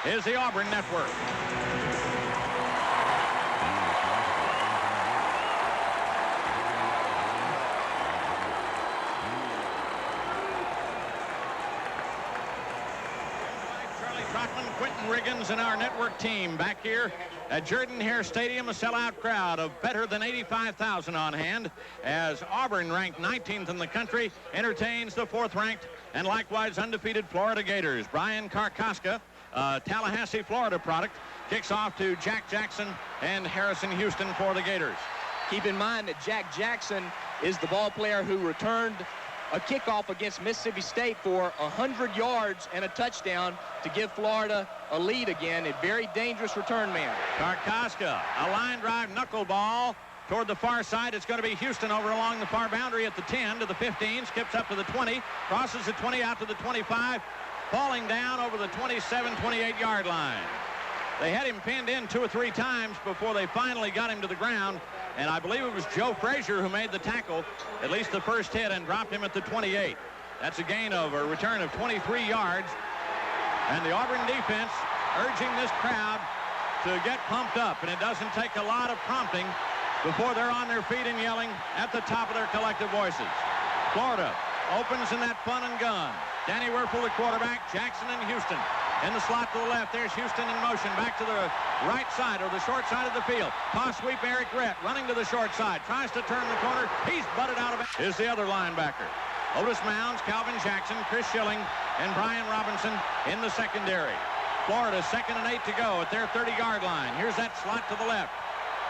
is the Auburn Network. Quentin Riggins and our network team back here at Jordan-Hare Stadium, a sellout crowd of better than 85,000 on hand as Auburn, ranked 19th in the country, entertains the 4th-ranked and likewise undefeated Florida Gators. Brian Karkoska, Tallahassee, Florida product, kicks off to Jack Jackson and Harrison Houston for the Gators. Keep in mind that Jack Jackson is the ball player who returned a kickoff against Mississippi State for 100 yards and a touchdown to give Florida a lead again. A very dangerous return man. Karkoska, a line drive knuckleball toward the far side. It's going to be Houston over along the far boundary at the 10 to the 15, skips up to the 20, crosses the 20 out to the 25, falling down over the 27, 28-yard line. They had him pinned in 2 or 3 times before they finally got him to the ground. And I believe it was Joe Frazier who made the tackle, at least the first hit, and dropped him at the 28. That's a gain of a return of 23 yards. And the Auburn defense urging this crowd to get pumped up. And it doesn't take a lot of prompting before they're on their feet and yelling at the top of their collective voices. Florida opens in that fun and gun. Danny Werfel, the quarterback, Jackson and Houston. In the slot to the left, there's Houston in motion. Back to the right side or the short side of the field. Toss sweep, Eric Rett running to the short side. Tries to turn the corner. He's butted out of it. Is the other linebacker. Otis Mounds, Calvin Jackson, Chris Schilling, and Brian Robinson in the secondary. Florida 2nd and 8 to go at their 30-yard line. Here's that slot to the left.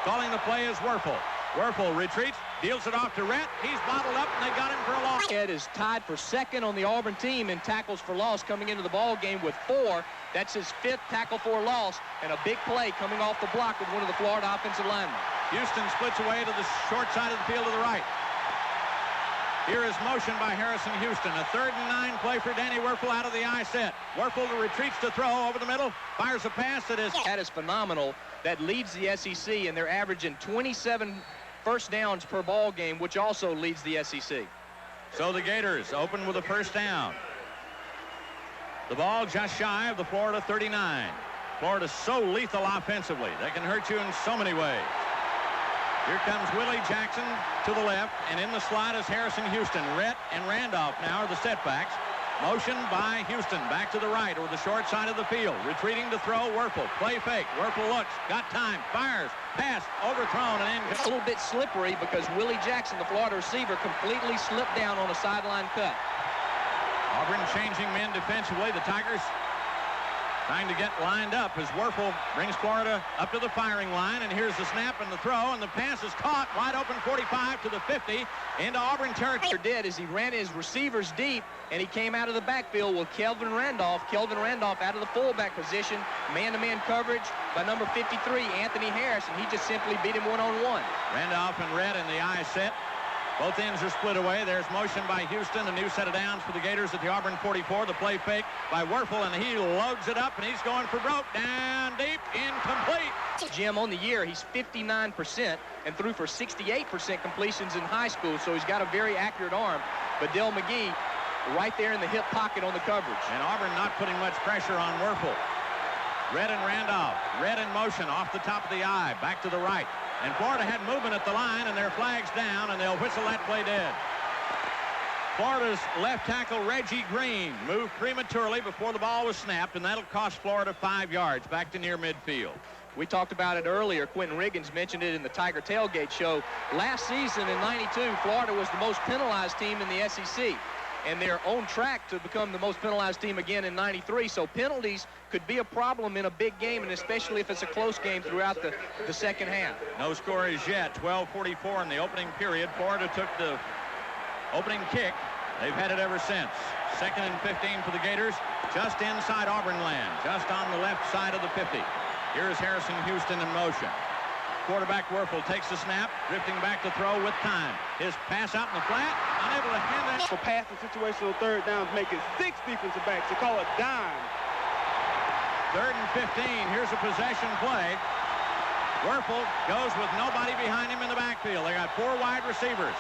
Calling the play is Werfel. Werfel retreats, deals it off to Rett. He's bottled up, and they got him for a loss. Ed is tied for 2nd on the Auburn team in tackles for loss coming into the ball game with 4. That's his 5th tackle for loss, and a big play coming off the block of one of the Florida offensive linemen. Houston splits away to the short side of the field to the right. Here is motion by Harrison Houston. A 3rd and 9 play for Danny Werfel out of the I set. Werfel retreats to throw over the middle, fires a pass that is phenomenal. That leads the SEC, and they're averaging 27 first downs per ball game, which also leads the SEC. So the Gators open with a first down. The ball just shy of the Florida 39. Florida's so lethal offensively. They can hurt you in so many ways. Here comes Willie Jackson to the left, and in the slot is Harrison Houston. Rett and Randolph now are the setbacks. Motion by Houston, back to the right or the short side of the field. Retreating to throw, Werfel. Play fake. Werfel looks, got time, fires, pass, overthrown, and in. It's a little bit slippery because Willie Jackson, the Florida receiver, completely slipped down on a sideline cut. Auburn changing men defensively. The Tigers trying to get lined up as Werfel brings Florida up to the firing line. And here's the snap and the throw, and the pass is caught wide open 45 to the 50 into Auburn territory. Did as he ran his receivers deep, and he came out of the backfield with Kelvin Randolph out of the fullback position, man-to-man coverage by number 53, Anthony Harris, and he just simply beat him one-on-one. Randolph and Redd in the I set. Both ends are split away. There's motion by Houston. A new set of downs for the Gators at the Auburn 44. The play fake by Werfel, and he loads it up, and he's going for broke. Down deep, incomplete. Jim, on the year, he's 59% and threw for 68% completions in high school, so he's got a very accurate arm. But Dell McGee right there in the hip pocket on the coverage. And Auburn not putting much pressure on Werfel. Redd and Randolph. Redd in motion off the top of the eye, back to the right. And Florida had movement at the line, and their flag's down, and they'll whistle that play dead. Florida's left tackle, Reggie Green, moved prematurely before the ball was snapped, and that'll cost Florida 5 yards back to near midfield. We talked about it earlier. Quentin Riggins mentioned it in the Tiger Tailgate show. Last season in '92, Florida was the most penalized team in the SEC. And they're on track to become the most penalized team again in '93. So penalties could be a problem in a big game, and especially if it's a close game throughout the second half. No score as yet. 12:44 in the opening period. Florida took the opening kick. They've had it ever since. 2nd and 15 for the Gators, just inside Auburn land, just on the left side of the 50. Here's Harrison Houston in motion. Quarterback Werfel takes the snap, drifting back to throw with time. His pass out in the flat, unable to hand it. For passing situational third downs, make it 6 defensive backs. They call it dime. 3rd and 15. Here's a possession play. Werfel goes with nobody behind him in the backfield. They got 4 wide receivers.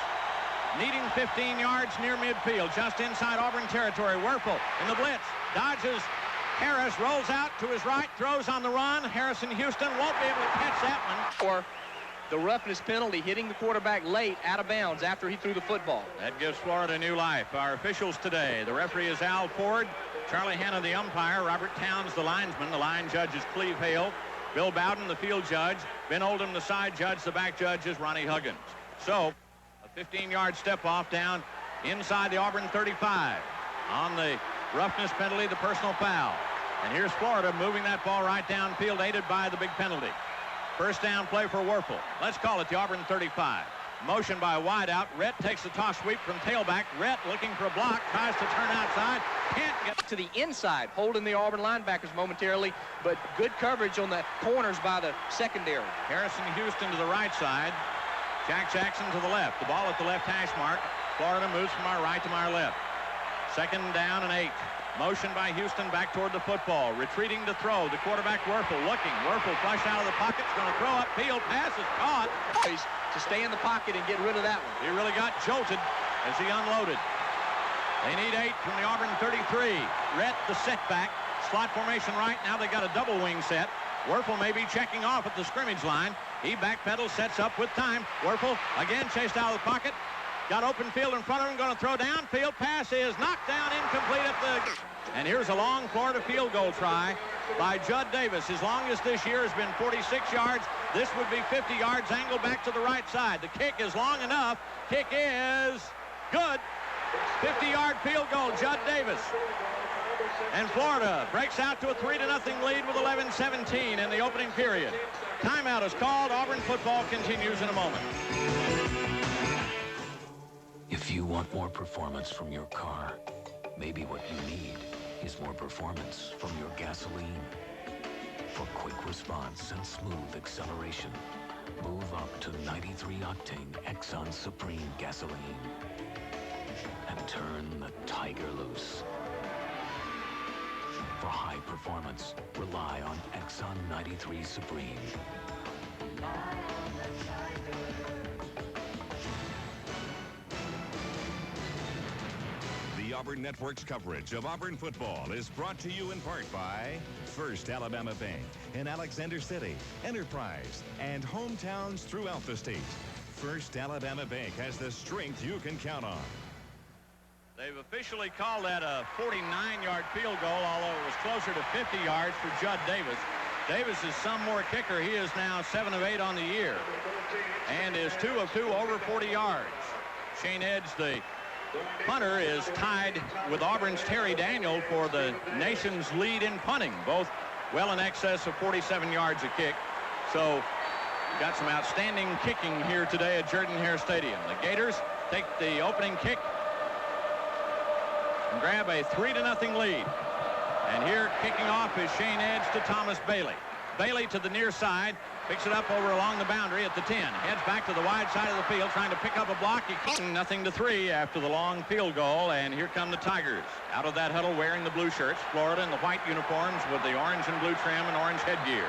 Needing 15 yards near midfield, just inside Auburn territory. Werfel in the blitz, dodges Harris rolls out to his right, throws on the run. Harrison Houston won't be able to catch that one. Or the roughness penalty, hitting the quarterback late out of bounds after he threw the football. That gives Florida new life. Our officials today, the referee is Al Ford, Charlie Hanna the umpire, Robert Towns the linesman, the line judge is Cleve Hale, Bill Bowden the field judge, Ben Oldham the side judge, the back judge is Ronnie Huggins. So a 15-yard step off down inside the Auburn 35 on the roughness penalty, the personal foul. And here's Florida moving that ball right downfield, aided by the big penalty. First down play for Werfel. Let's call it the Auburn 35. Motion by wideout. Rhett takes the toss sweep from tailback. Rhett looking for a block, tries to turn outside, can't get To the inside, holding the Auburn linebackers momentarily, but good coverage on the corners by the secondary. Harrison Houston to the right side. Jack Jackson to the left. The ball at the left hash mark. Florida moves from our right to our left. Second down and 8. Motion by Houston back toward the football. Retreating to throw. The quarterback Werfel looking. Werfel flush out of the pocket. Going to throw upfield. Pass is caught. To stay in the pocket and get rid of that one. He really got jolted as he unloaded. They need 8 from the Auburn 33. Rhett the setback. Slot formation right. Now they got a double wing set. Werfel may be checking off at the scrimmage line. He backpedals, sets up with time. Werfel again chased out of the pocket. Got open field in front of him, going to throw downfield. Pass is knocked down, incomplete at the... And here's a long Florida field goal try by Judd Davis. His longest this year has been 46 yards. This would be 50 yards, angled back to the right side. The kick is long enough. Kick is good. 50-yard field goal, Judd Davis. And Florida breaks out to a 3-0 lead with 11:17 in the opening period. Timeout is called. Auburn football continues in a moment. If you want more performance from your car, maybe what you need is more performance from your gasoline. For quick response and smooth acceleration, move up to 93 octane Exxon Supreme gasoline and turn the tiger loose. For high performance, rely on Exxon 93 Supreme. The Auburn Network's coverage of Auburn football is brought to you in part by First Alabama Bank in Alexander City, Enterprise, and hometowns throughout the state. First Alabama Bank has the strength you can count on. They've officially called that a 49-yard field goal, although it was closer to 50 yards for Judd Davis. Davis is some more kicker. He is now 7 of 8 on the year and is 2 of 2 over 40 yards. Shane Edge, the punter, is tied with Auburn's Terry Daniel for the nation's lead in punting, both well in excess of 47 yards a kick. So got some outstanding kicking here today at Jordan-Hare Stadium. The Gators take the opening kick and grab a 3-0 lead. And here kicking off is Shane Edge to Thomas Bailey. Bailey to the near side, picks it up over along the boundary at the 10. Heads back to the wide side of the field, trying to pick up a block. He kicks 0-3 after the long field goal, and here come the Tigers. Out of that huddle wearing the blue shirts, Florida in the white uniforms with the orange and blue trim and orange headgear.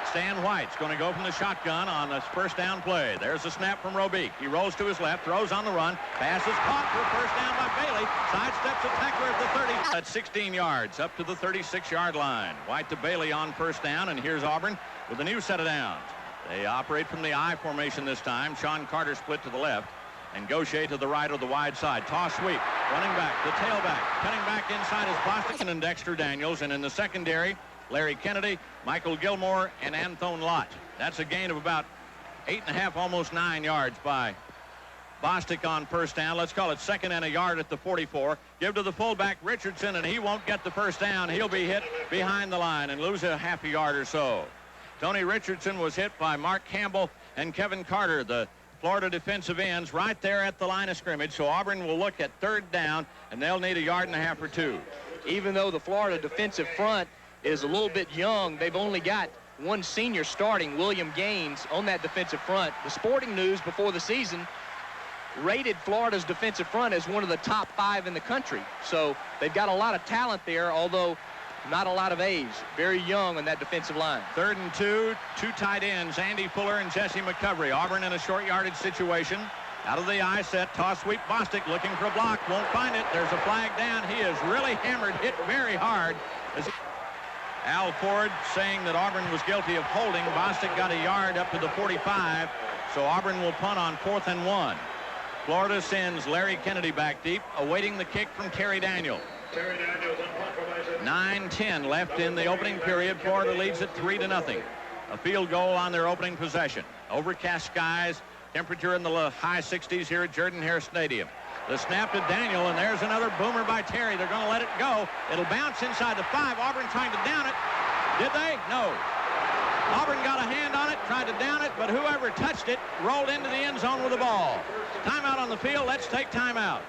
Stan White's going to go from the shotgun on this first down play. There's a snap from Robique. He rolls to his left, throws on the run. Pass is caught for first down by Bailey. Sidesteps a tackler at the 30. At 16 yards, up to the 36-yard line. White to Bailey on first down, and here's Auburn with a new set of downs. They operate from the I formation this time. Sean Carter split to the left, and Gaucher to the right of the wide side. Toss sweep, running back, the tailback, cutting back inside is Bostic and Dexter Daniels, and in the secondary, Larry Kennedy, Michael Gilmore, and Anthone Lott. That's a gain of about 8.5, almost 9 yards by Bostic on first down. Let's call it 2nd and a yard at the 44. Give to the fullback Richardson, and he won't get the first down. He'll be hit behind the line and lose a half a yard or so. Tony Richardson was hit by Mark Campbell and Kevin Carter, the Florida defensive ends, right there at the line of scrimmage. So Auburn will look at 3rd down, and they'll need a yard and a half or 2. Even though the Florida defensive front is a little bit young, they've only got one senior starting, William Gaines, on that defensive front. The Sporting News before the season rated Florida's defensive front as one of the top 5 in the country. So they've got a lot of talent there, although not a lot of age. Very young on that defensive line. 3rd and 2, 2 tight ends, Andy Fuller and Jesse McCovery. Auburn in a short yardage situation. Out of the I set, toss sweep, Bostic looking for a block, won't find it. There's a flag down. He is really hammered, hit very hard. Al Ford saying that Auburn was guilty of holding. Bostic got a yard up to the 45, so Auburn will punt on 4th and 1. Florida sends Larry Kennedy back deep, awaiting the kick from Terry Daniel. 9:10 left in the opening period. Florida leads it 3-0. A field goal on their opening possession. Overcast skies, temperature in the high 60s here at Jordan-Hare Stadium. The snap to Daniel, and there's another boomer by Terry. They're going to let it go. It'll bounce inside the 5. Auburn trying to down it. Did they? No. Auburn got a hand on it, tried to down it, but whoever touched it rolled into the end zone with the ball. Timeout on the field. Let's take timeout.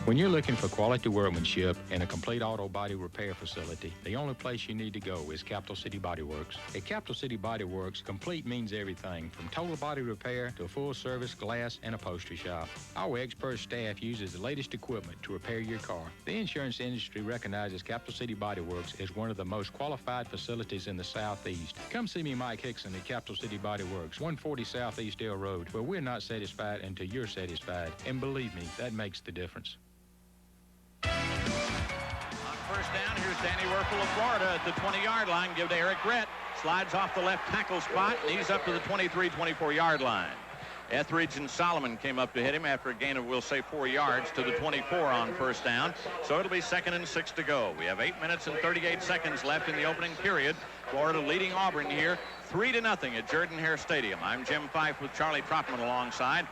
When you're looking for quality workmanship in a complete auto body repair facility, the only place you need to go is Capital City Body Works. At Capital City Body Works, complete means everything from total body repair to a full-service glass and upholstery shop. Our expert staff uses the latest equipment to repair your car. The insurance industry recognizes Capital City Body Works as one of the most qualified facilities in the Southeast. Come see me, Mike Hickson, at Capital City Body Works, 140 Southeast Dale Road, where we're not satisfied until you're satisfied. And believe me, that makes the difference. On first down, here's Danny Werfel of Florida at the 20-yard line. Give to Eric Rett. Slides off the left tackle spot, and he's up to the 23, 24-yard line. Etheridge and Solomon came up to hit him after a gain of, we'll say, 4 yards to the 24 on first down. So it'll be 2nd and 6 to go. We have 8 minutes and 38 seconds left in the opening period. Florida leading Auburn here 3-0 at Jordan-Hare Stadium. I'm Jim Fife with Charlie Troutman alongside.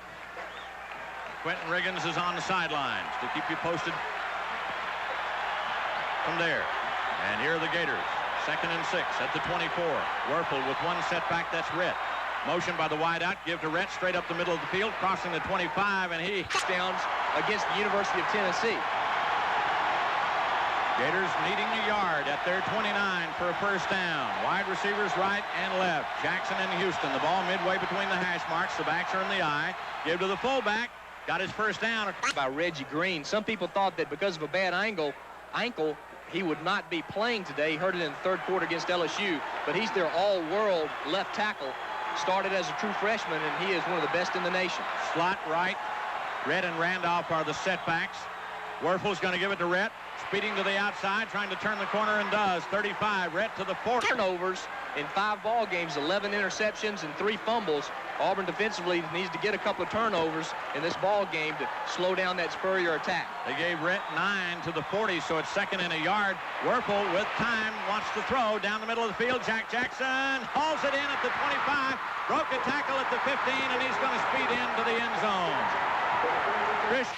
Quentin Riggins is on the sidelines to keep you posted from there. And here are the Gators. 2nd and 6 at the 24. Werfel with one setback. That's Rett. Motion by the wide out. Give to Rett straight up the middle of the field, crossing the 25, and he Touchdowns against the University of Tennessee. Gators needing a yard at their 29 for a first down. Wide receivers right and left. Jackson and Houston. The ball midway between the hash marks. The backs are in the eye. Give to the fullback. Got his first down. By Reggie Green. Some people thought that because of a bad ankle, he would not be playing today. He hurt it in the third quarter against LSU, but he's their all-world left tackle. Started as a true freshman, and he is one of the best in the nation. Slot right. Rett and Randolph are the setbacks. Werfel's going to give it to Rett. Speeding to the outside, trying to turn the corner, and does. 35, Rett to the 40. Turnovers in 5 ball games, 11 interceptions and 3 fumbles. Auburn defensively needs to get a couple of turnovers in this ball game to slow down that Spurrier attack. They gave Rett 9 to the 40, so it's 2nd and a yard. Werfel with time wants to throw down the middle of the field. Jack Jackson hauls it in at the 25, broke a tackle at the 15, and he's going to speed into the end zone.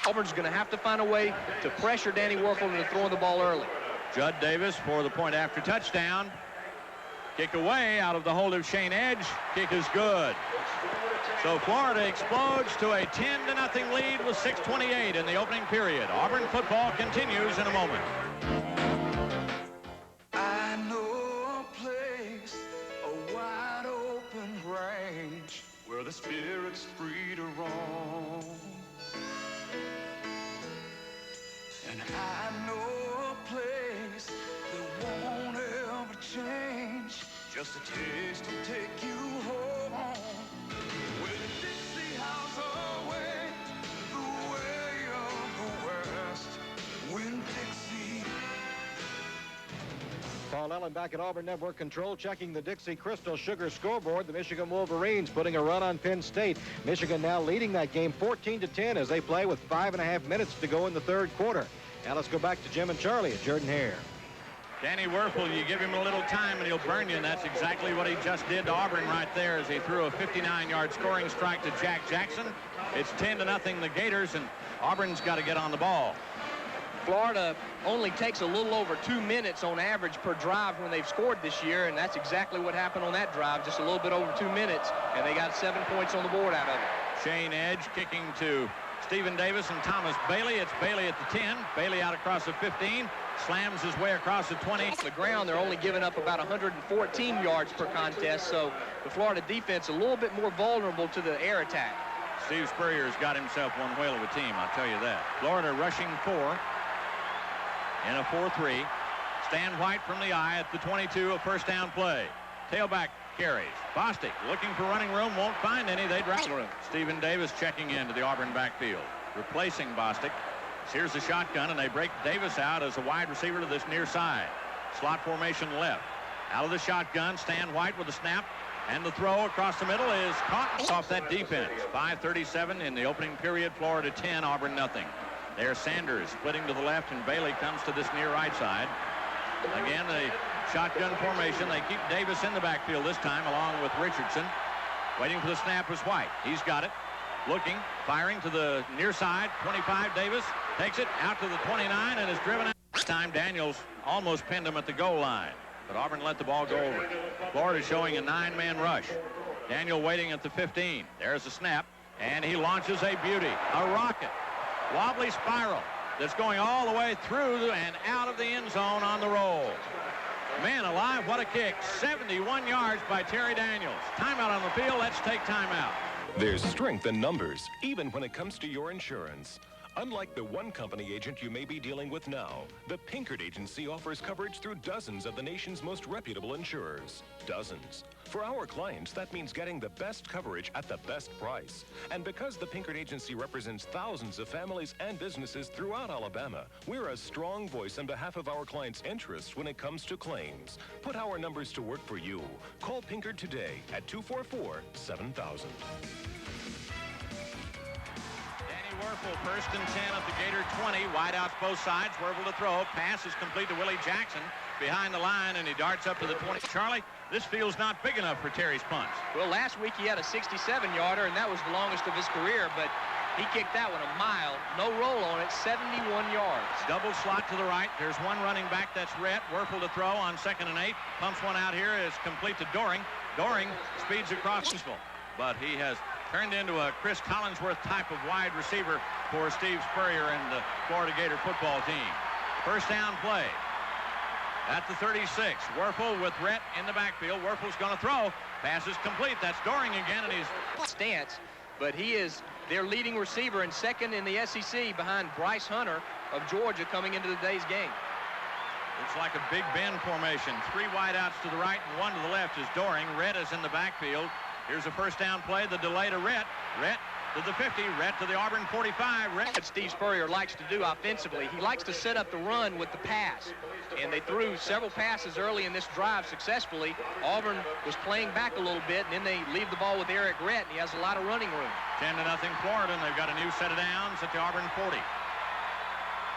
Auburn's going to have to find a way to pressure Danny Werfel into throwing the ball early. Judd Davis for the point after touchdown. Kick away out of the hold of Shane Edge. Kick is good. So Florida explodes to a 10-0 lead with 6:28 in the opening period. Auburn football continues in a moment. I know a place, a wide open range where the spirit's free to roam. And I know a place that won't ever change. Just a taste will take you home. Where the Dixie House away, the way of the West. When Dixie. Paul Allen back at Auburn Network Control, checking the Dixie Crystal Sugar scoreboard. The Michigan Wolverines putting a run on Penn State. Michigan now leading that game 14-10 as they play with 5.5 minutes to go in the third quarter. Now let's go back to Jim and Charlie at Jordan-Hare. Danny Werfel, you give him a little time and he'll burn you, and that's exactly what he just did to Auburn right there as he threw a 59-yard scoring strike to Jack Jackson. It's 10-0 the Gators, and Auburn's got to get on the ball. Florida only takes a little over 2 minutes on average per drive when they've scored this year, and that's exactly what happened on that drive, just a little bit over 2 minutes, and they got 7 points on the board out of it. Shane Edge kicking to Stephen Davis and Thomas Bailey. It's Bailey at the 10. Bailey out across the 15. Slams his way across the 20. Off the ground, they're only giving up about 114 yards per contest, so the Florida defense a little bit more vulnerable to the air attack. Steve Spurrier's got himself one whale of a team, I'll tell you that. Florida rushing 4 in a 4-3. Stan White from the eye at the 22, a first down play. Tailback carries. Bostic looking for running room, won't find any. They drop room. Stephen Davis checking into the Auburn backfield, replacing Bostic. Here's the shotgun, and they break Davis out as a wide receiver to this near side. Slot formation left. Out of the shotgun, Stan White with a snap. And the throw across the middle is caught off that defense. 5:37 in the opening period. Florida 10, Auburn nothing. There's Sanders splitting to the left, and Bailey comes to this near right side. Again, the shotgun formation. They keep Davis in the backfield this time, along with Richardson. Waiting for the snap was White. He's got it. Looking, firing to the near side. 25, Davis takes it out to the 29 and is driven out. This time, Daniels almost pinned him at the goal line, but Auburn let the ball go over. Florida showing a 9-man rush. Daniel waiting at the 15. There's the snap, and he launches a beauty, a rocket. Wobbly spiral that's going all the way through and out of the end zone on the roll. Man alive, what a kick. 71 yards by Terry Daniels. Timeout on the field. Let's take timeout. There's strength in numbers, even when it comes to your insurance. Unlike the one company agent you may be dealing with now, the Pinkard Agency offers coverage through dozens of the nation's most reputable insurers. Dozens. For our clients, that means getting the best coverage at the best price. And because the Pinkard Agency represents thousands of families and businesses throughout Alabama, we're a strong voice on behalf of our clients' interests when it comes to claims. Put our numbers to work for you. Call Pinkard today at 244-7000. Werfel, 1st and 10 at the Gator 20. Wide outs both sides. Werfel to throw. Pass is complete to Willie Jackson behind the line, and he darts up to the 20. Charlie, this field's not big enough for Terry's punts. Well, last week he had a 67-yarder, and that was the longest of his career, but he kicked that one a mile. No roll on it, 71 yards. Double slot to the right. There's one running back. That's Rhett. Werfel to throw on 2nd and 8. Pumps one out here. Is complete to Doring. Doring speeds across Eastville, but he has turned into a Chris Collinsworth type of wide receiver for Steve Spurrier and the Florida Gator football team. 1st down play at the 36. Werfel with Rhett in the backfield. Werfel's going to throw. Pass is complete. That's Doring again, and he's stance, but he is their leading receiver and 2nd in the SEC behind Bryce Hunter of Georgia coming into today's game. Looks like a Big Bend formation. 3 wideouts to the right and 1 to the left is Doring. Rhett is in the backfield. Here's a 1st down play, the delay to Rhett. Rhett to the 50, Rhett to the Auburn 45. Rhett. What Steve Spurrier likes to do offensively, he likes to set up the run with the pass. And they threw several passes early in this drive successfully. Auburn was playing back a little bit, and then they leave the ball with Eric Rhett, and he has a lot of running room. 10-0 Florida, and they've got a new set of downs at the Auburn 40.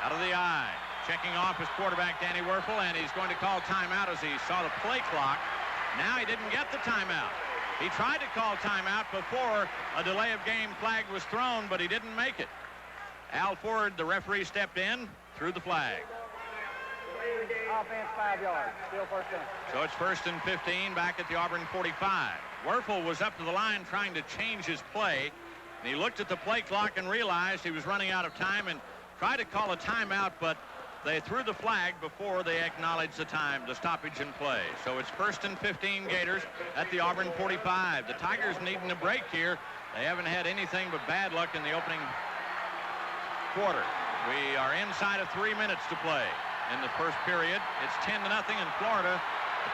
Out of the eye. Checking off his quarterback, Danny Werfel, and he's going to call timeout as he saw the play clock. Now he didn't get the timeout. He tried to call timeout before a delay of game flag was thrown, but he didn't make it. Al Ford, the referee, stepped in, threw the flag. Offense 5 yards, still 1st down. So it's 1st and 15 back at the Auburn 45. Werfel was up to the line trying to change his play, and he looked at the play clock and realized he was running out of time and tried to call a timeout, but they threw the flag before they acknowledged the time, the stoppage in play. So it's 1st and 15 Gators at the Auburn 45. The Tigers needing a break here. They haven't had anything but bad luck in the opening quarter. We are inside of 3 minutes to play in the 1st period. It's 10-0, and Florida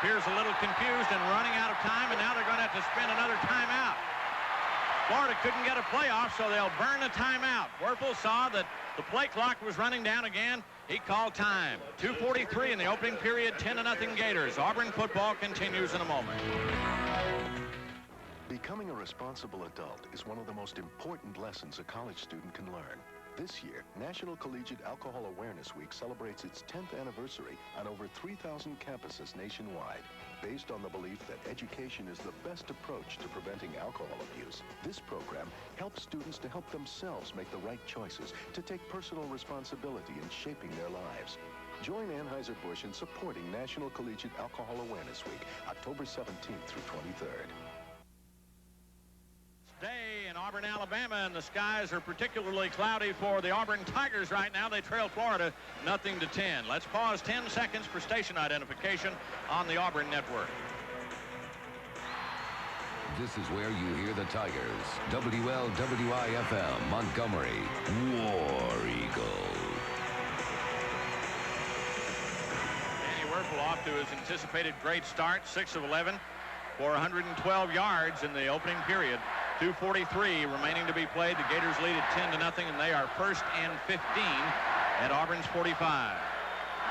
appears a little confused and running out of time, and now they're going to have to spend another timeout. Florida couldn't get a playoff, so they'll burn a timeout. Werfel saw that the play clock was running down again. He called time. 2:43 in the opening period, 10-0 Gators. Auburn football continues in a moment. Becoming a responsible adult is one of the most important lessons a college student can learn. This year, National Collegiate Alcohol Awareness Week celebrates its 10th anniversary on over 3,000 campuses nationwide. Based on the belief that education is the best approach to preventing alcohol abuse, this program helps students to help themselves make the right choices, to take personal responsibility in shaping their lives. Join Anheuser-Busch in supporting National Collegiate Alcohol Awareness Week, October 17th through 23rd. Day in Auburn, Alabama, and the skies are particularly cloudy for the Auburn Tigers right now. They trail Florida 0-10. Let's pause 10 seconds for station identification on the Auburn network. This is where you hear the Tigers. WLWI-FM, Montgomery, War Eagle. Danny Werfel off to his anticipated great start, 6 of 11 for 112 yards in the opening period. 2:43 remaining to be played. The Gators lead at 10-0, and they are 1st and 15 at Auburn's 45.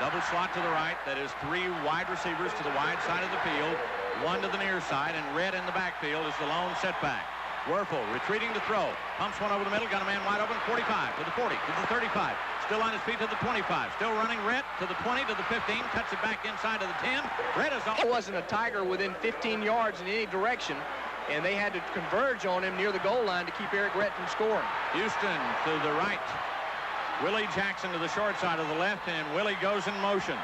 Double slot to the right. That is 3 wide receivers to the wide side of the field, 1 to the near side, and Red in the backfield is the lone setback. Werfel retreating to throw. Pumps one over the middle. Got a man wide open. 45 to the 40 to the 35. Still on his feet to the 25. Still running. Red to the 20 to the 15. Cuts it back inside to the 10. Red is off. It wasn't a Tiger within 15 yards in any direction, and they had to converge on him near the goal line to keep Eric Rhett from scoring. Houston to the right. Willie Jackson to the short side of the left, and Willie goes in motion.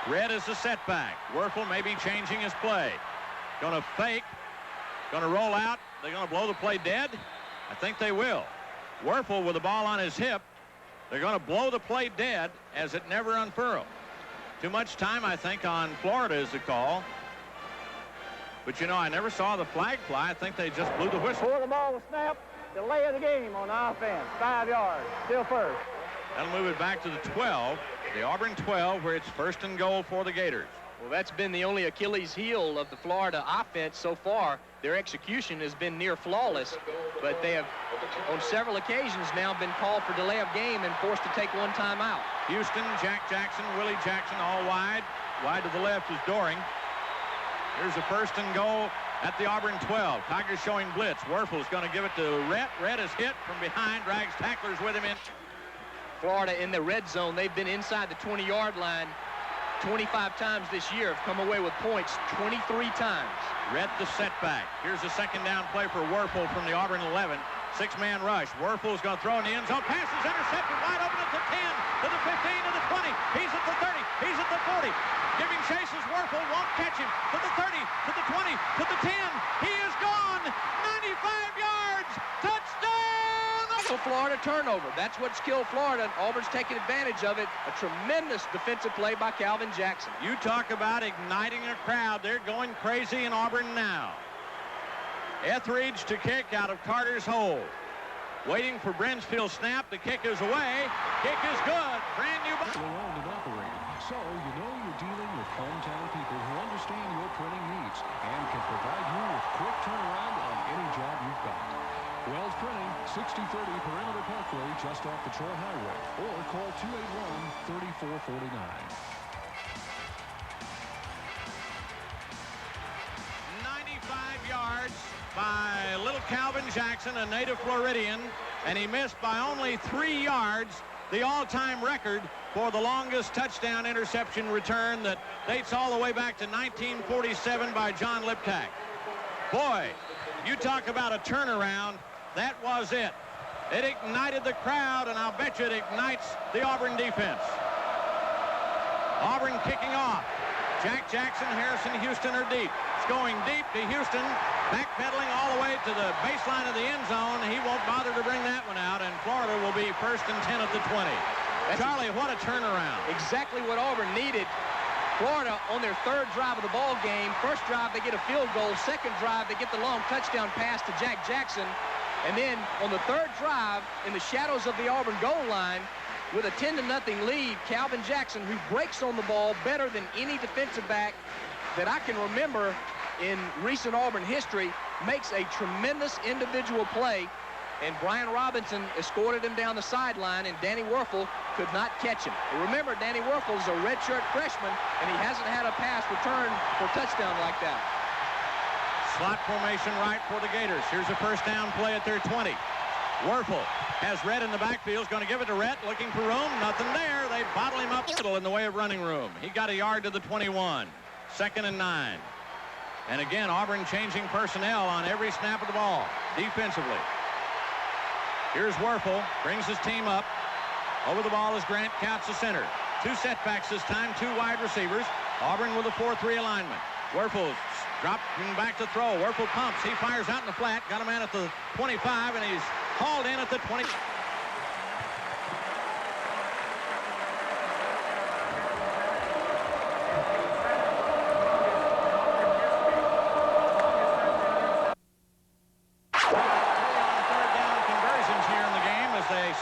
Red is the setback. Werfel may be changing his play. Going to fake. Going to roll out. They're going to blow the play dead. I think they will. Werfel with the ball on his hip. They're going to blow the play dead as it never unfurled. Too much time, I think, on Florida is the call. But, you know, I never saw the flag fly. I think they just blew the whistle. Before the ball was snapped, delay of the game on offense. 5 yards. Still first. That'll move it back to the 12. The Auburn 12, where it's 1st and goal for the Gators. Well, that's been the only Achilles heel of the Florida offense so far. Their execution has been near flawless, but they have, on several occasions now, been called for delay of game and forced to take 1 timeout. Houston, Jack Jackson, Willie Jackson, all wide. Wide to the left is Doring. Here's a 1st and goal at the Auburn 12. Tigers showing blitz. Werfel's going to give it to Rhett. Rhett is hit from behind, drags tacklers with him in. Florida in the red zone. They've been inside the 20-yard line 25 times this year, have come away with points 23 times. Rhett the setback. Here's a 2nd down play for Werfel from the Auburn 11. 6-man rush. Werfel's going to throw in the end zone. Pass is intercepted wide open at the 10, to the 15, to the 20. He's at the 30. He's at the 40. Giving chases. Werfel won't catch him. To the 30, to the 20, to the 10. He is gone. 95 yards. Touchdown! Florida turnover. That's what's killed Florida, and Auburn's taking advantage of it. A tremendous defensive play by Calvin Jackson. You talk about igniting a crowd. They're going crazy in Auburn now. Etheridge to kick out of Carter's hole. Waiting for Brinsfield's snap. The kick is away. Kick is good. Brand new ball. Owned and operated. So you know you're dealing with hometown people who understand your printing needs and can provide you with quick turnaround on any job you've got. Wells Printing, 6030 Perimeter Parkway, just off the Troy Highway, or call 281-3449. 95 yards by little Calvin Jackson, a native Floridian, and he missed by only 3 yards, the all-time record for the longest touchdown interception return that dates all the way back to 1947 by John Liptak. Boy, you talk about a turnaround. That was it. It ignited the crowd, and I'll bet you it ignites the Auburn defense. Auburn kicking off. Jack Jackson, Harrison, Houston are deep. It's going deep to Houston, backpedaling all the way to the baseline of the end zone. He won't bother to bring that one out, and Florida will be 1st and 10 at the 20. Charlie, what a turnaround. Exactly what Auburn needed. Florida on their 3rd drive of the ball game. 1st drive, they get a field goal. 2nd drive, they get the long touchdown pass to Jack Jackson. And then on the 3rd drive, in the shadows of the Auburn goal line, with a 10-0 lead, Calvin Jackson, who breaks on the ball better than any defensive back that I can remember in recent Auburn history, makes a tremendous individual play. And Brian Robinson escorted him down the sideline, and Danny Werfel could not catch him. Remember, Danny Werfel is a redshirt freshman, and he hasn't had a pass return for a touchdown like that. Slot formation right for the Gators. Here's a 1st down play at their 20. Werfel has Rhett in the backfield. Is going to give it to Rhett, looking for room. Nothing there. They bottle him up in the way of running room. He got a yard to the 21. 2nd and 9. And again, Auburn changing personnel on every snap of the ball defensively. Here's Werfel, brings his team up. Over the ball is Grant, counts the center. 2 setbacks this time, 2 wide receivers. Auburn with a 4-3 alignment. Werfel's dropping back to throw. Werfel pumps. He fires out in the flat. Got a man at the 25, and he's hauled in at the 20.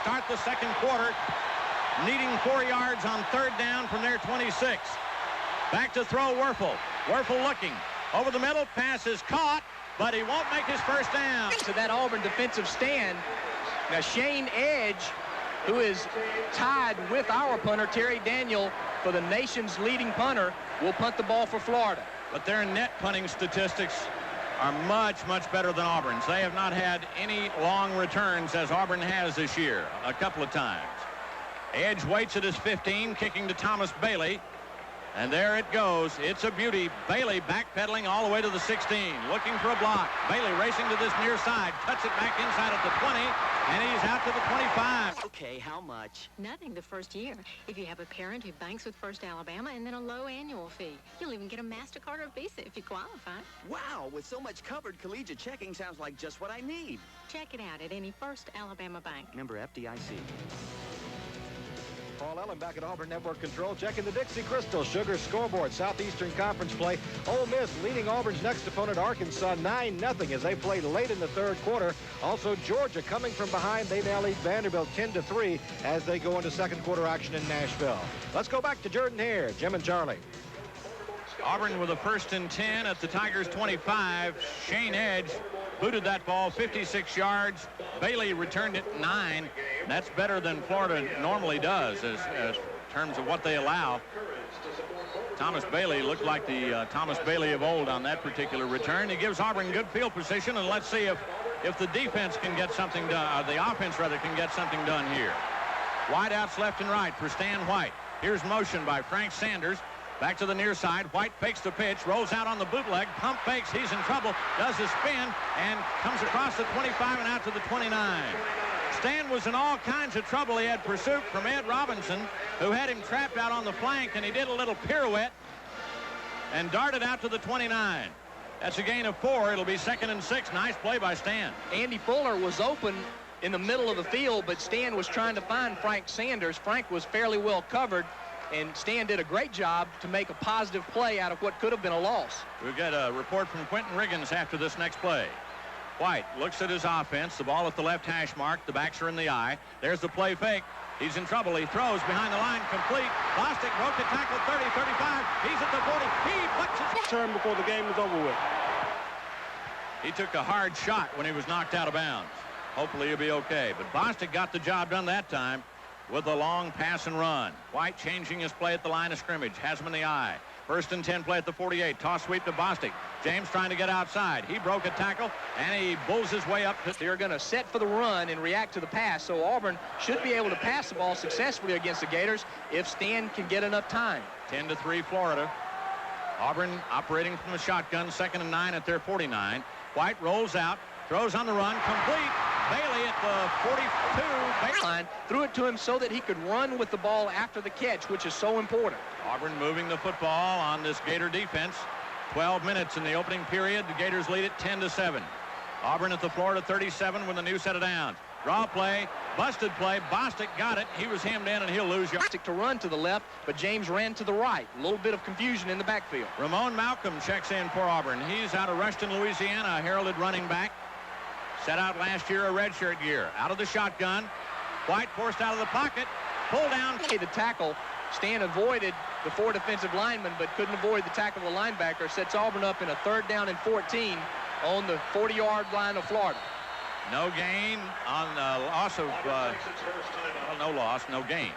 Start the 2nd quarter, needing 4 yards on 3rd down from their 26. Back to throw Werfel. Werfel looking. Over the middle, pass is caught, but he won't make his 1st down. To that Auburn defensive stand. Now Shane Edge who is tied with our punter, Terry Daniel, for the nation's leading punter, will punt the ball for Florida. But their net punting statistics are much, much better than Auburn's. They have not had any long returns as Auburn has this year, a couple of times. Edge waits at his 15, kicking to Thomas Bailey. And there it goes. It's a beauty. Bailey backpedaling all the way to the 16, looking for a block. Bailey racing to this near side, cuts it back inside at the 20, and he's out to the 25. Okay, how much? Nothing the first year. If you have a parent who banks with First Alabama, and then a low annual fee. You'll even get a MasterCard or Visa if you qualify. Wow, with so much covered, collegiate checking sounds like just what I need. Check it out at any First Alabama bank. Member FDIC. Paul Ellen back at Auburn Network Control, checking the Dixie Crystal Sugar scoreboard. Southeastern Conference play. Ole Miss leading Auburn's next opponent, Arkansas, 9-0 as they played late in the third quarter. Also, Georgia coming from behind. They now lead Vanderbilt 10-3 as they go into second quarter action in Nashville. Let's go back to Jordan Hare, Jim and Charlie. Auburn with a 1st and 10 at the Tigers' 25. Shane Edge booted that ball 56 yards. Bailey returned it 9. That's better than Florida normally does as terms of what they allow. Thomas Bailey looked like the Thomas Bailey of old on that particular return. He gives Auburn good field position, and let's see if the defense can get something done, or the offense rather can get something done here. Wide outs left and right for Stan White. Here's motion by Frank Sanders. Back to the near side. White fakes the pitch, rolls out on the bootleg, pump fakes, he's in trouble, does a spin, and comes across the 25 and out to the 29. Stan was in all kinds of trouble. He had pursuit from Ed Robinson, who had him trapped out on the flank, and he did a little pirouette and darted out to the 29. That's a gain of 4. It'll be 2nd and 6. Nice play by Stan. Andy Fuller was open in the middle of the field, but Stan was trying to find Frank Sanders. Frank was fairly well covered, and Stan did a great job to make a positive play out of what could have been a loss. We'll get a report from Quentin Riggins after this next play. White looks at his offense. The ball at the left hash mark. The backs are in the eye. There's the play fake. He's in trouble. He throws behind the line, complete. Bostic broke the tackle, 30, 35. He's at the 40. He flicks his turn before the game is over with. He took a hard shot when he was knocked out of bounds. Hopefully he'll be okay. But Bostic got the job done that time with a long pass and run. White changing his play at the line of scrimmage. Has him in the eye. 1st and 10 play at the 48. Toss sweep to Bostic. James trying to get outside. He broke a tackle, and he bulls his way up. They're going to set for the run and react to the pass, so Auburn should be able to pass the ball successfully against the Gators if Stan can get enough time. 10-3 Florida. Auburn operating from the shotgun, 2nd and 9 at their 49. White rolls out, throws on the run, complete. Bailey at the 42 line, threw it to him so that he could run with the ball after the catch, which is so important. Auburn moving the football on this Gator defense. 12 minutes in the opening period. The Gators lead it 10-7. Auburn at the Florida 37 with a new set of downs. Draw play, busted play. Bostic got it. He was hemmed in, and he'll lose yards. To run to the left, but James ran to the right. A little bit of confusion in the backfield. Ramon Malcolm checks in for Auburn. He's out of Ruston, Louisiana, a heralded running back. Set out last year, a redshirt year. Out of the shotgun. White forced out of the pocket. Pull down. The tackle. Stan avoided the 4 defensive linemen, but couldn't avoid the tackle of the linebacker. Sets Auburn up in a 3rd down and 14 on the 40-yard line of Florida. No gain on the loss of, well, no loss, no gain.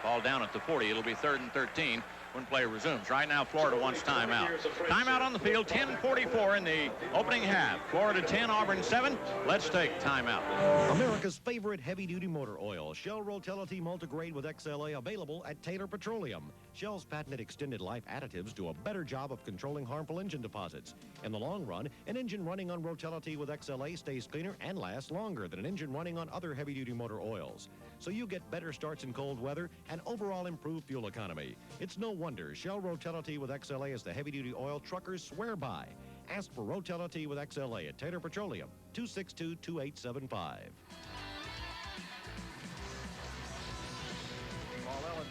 Ball down at the 40. It'll be 3rd and 13 when play resumes. Right now, Florida wants timeout. Timeout on the field, 10:44 in the opening half. Florida 10, Auburn 7. Let's take timeout. America's favorite heavy-duty motor oil, Shell Rotelity Multigrade with XLA, available at Taylor Petroleum. Shell's patented extended life additives do a better job of controlling harmful engine deposits. In the long run, an engine running on Rotelity with XLA stays cleaner and lasts longer than an engine running on other heavy-duty motor oils. So you get better starts in cold weather and overall improved fuel economy. It's no wonder Shell Rotelity with XLA is the heavy-duty oil truckers swear by. Ask for Rotelity with XLA at Taylor Petroleum, 262-2875.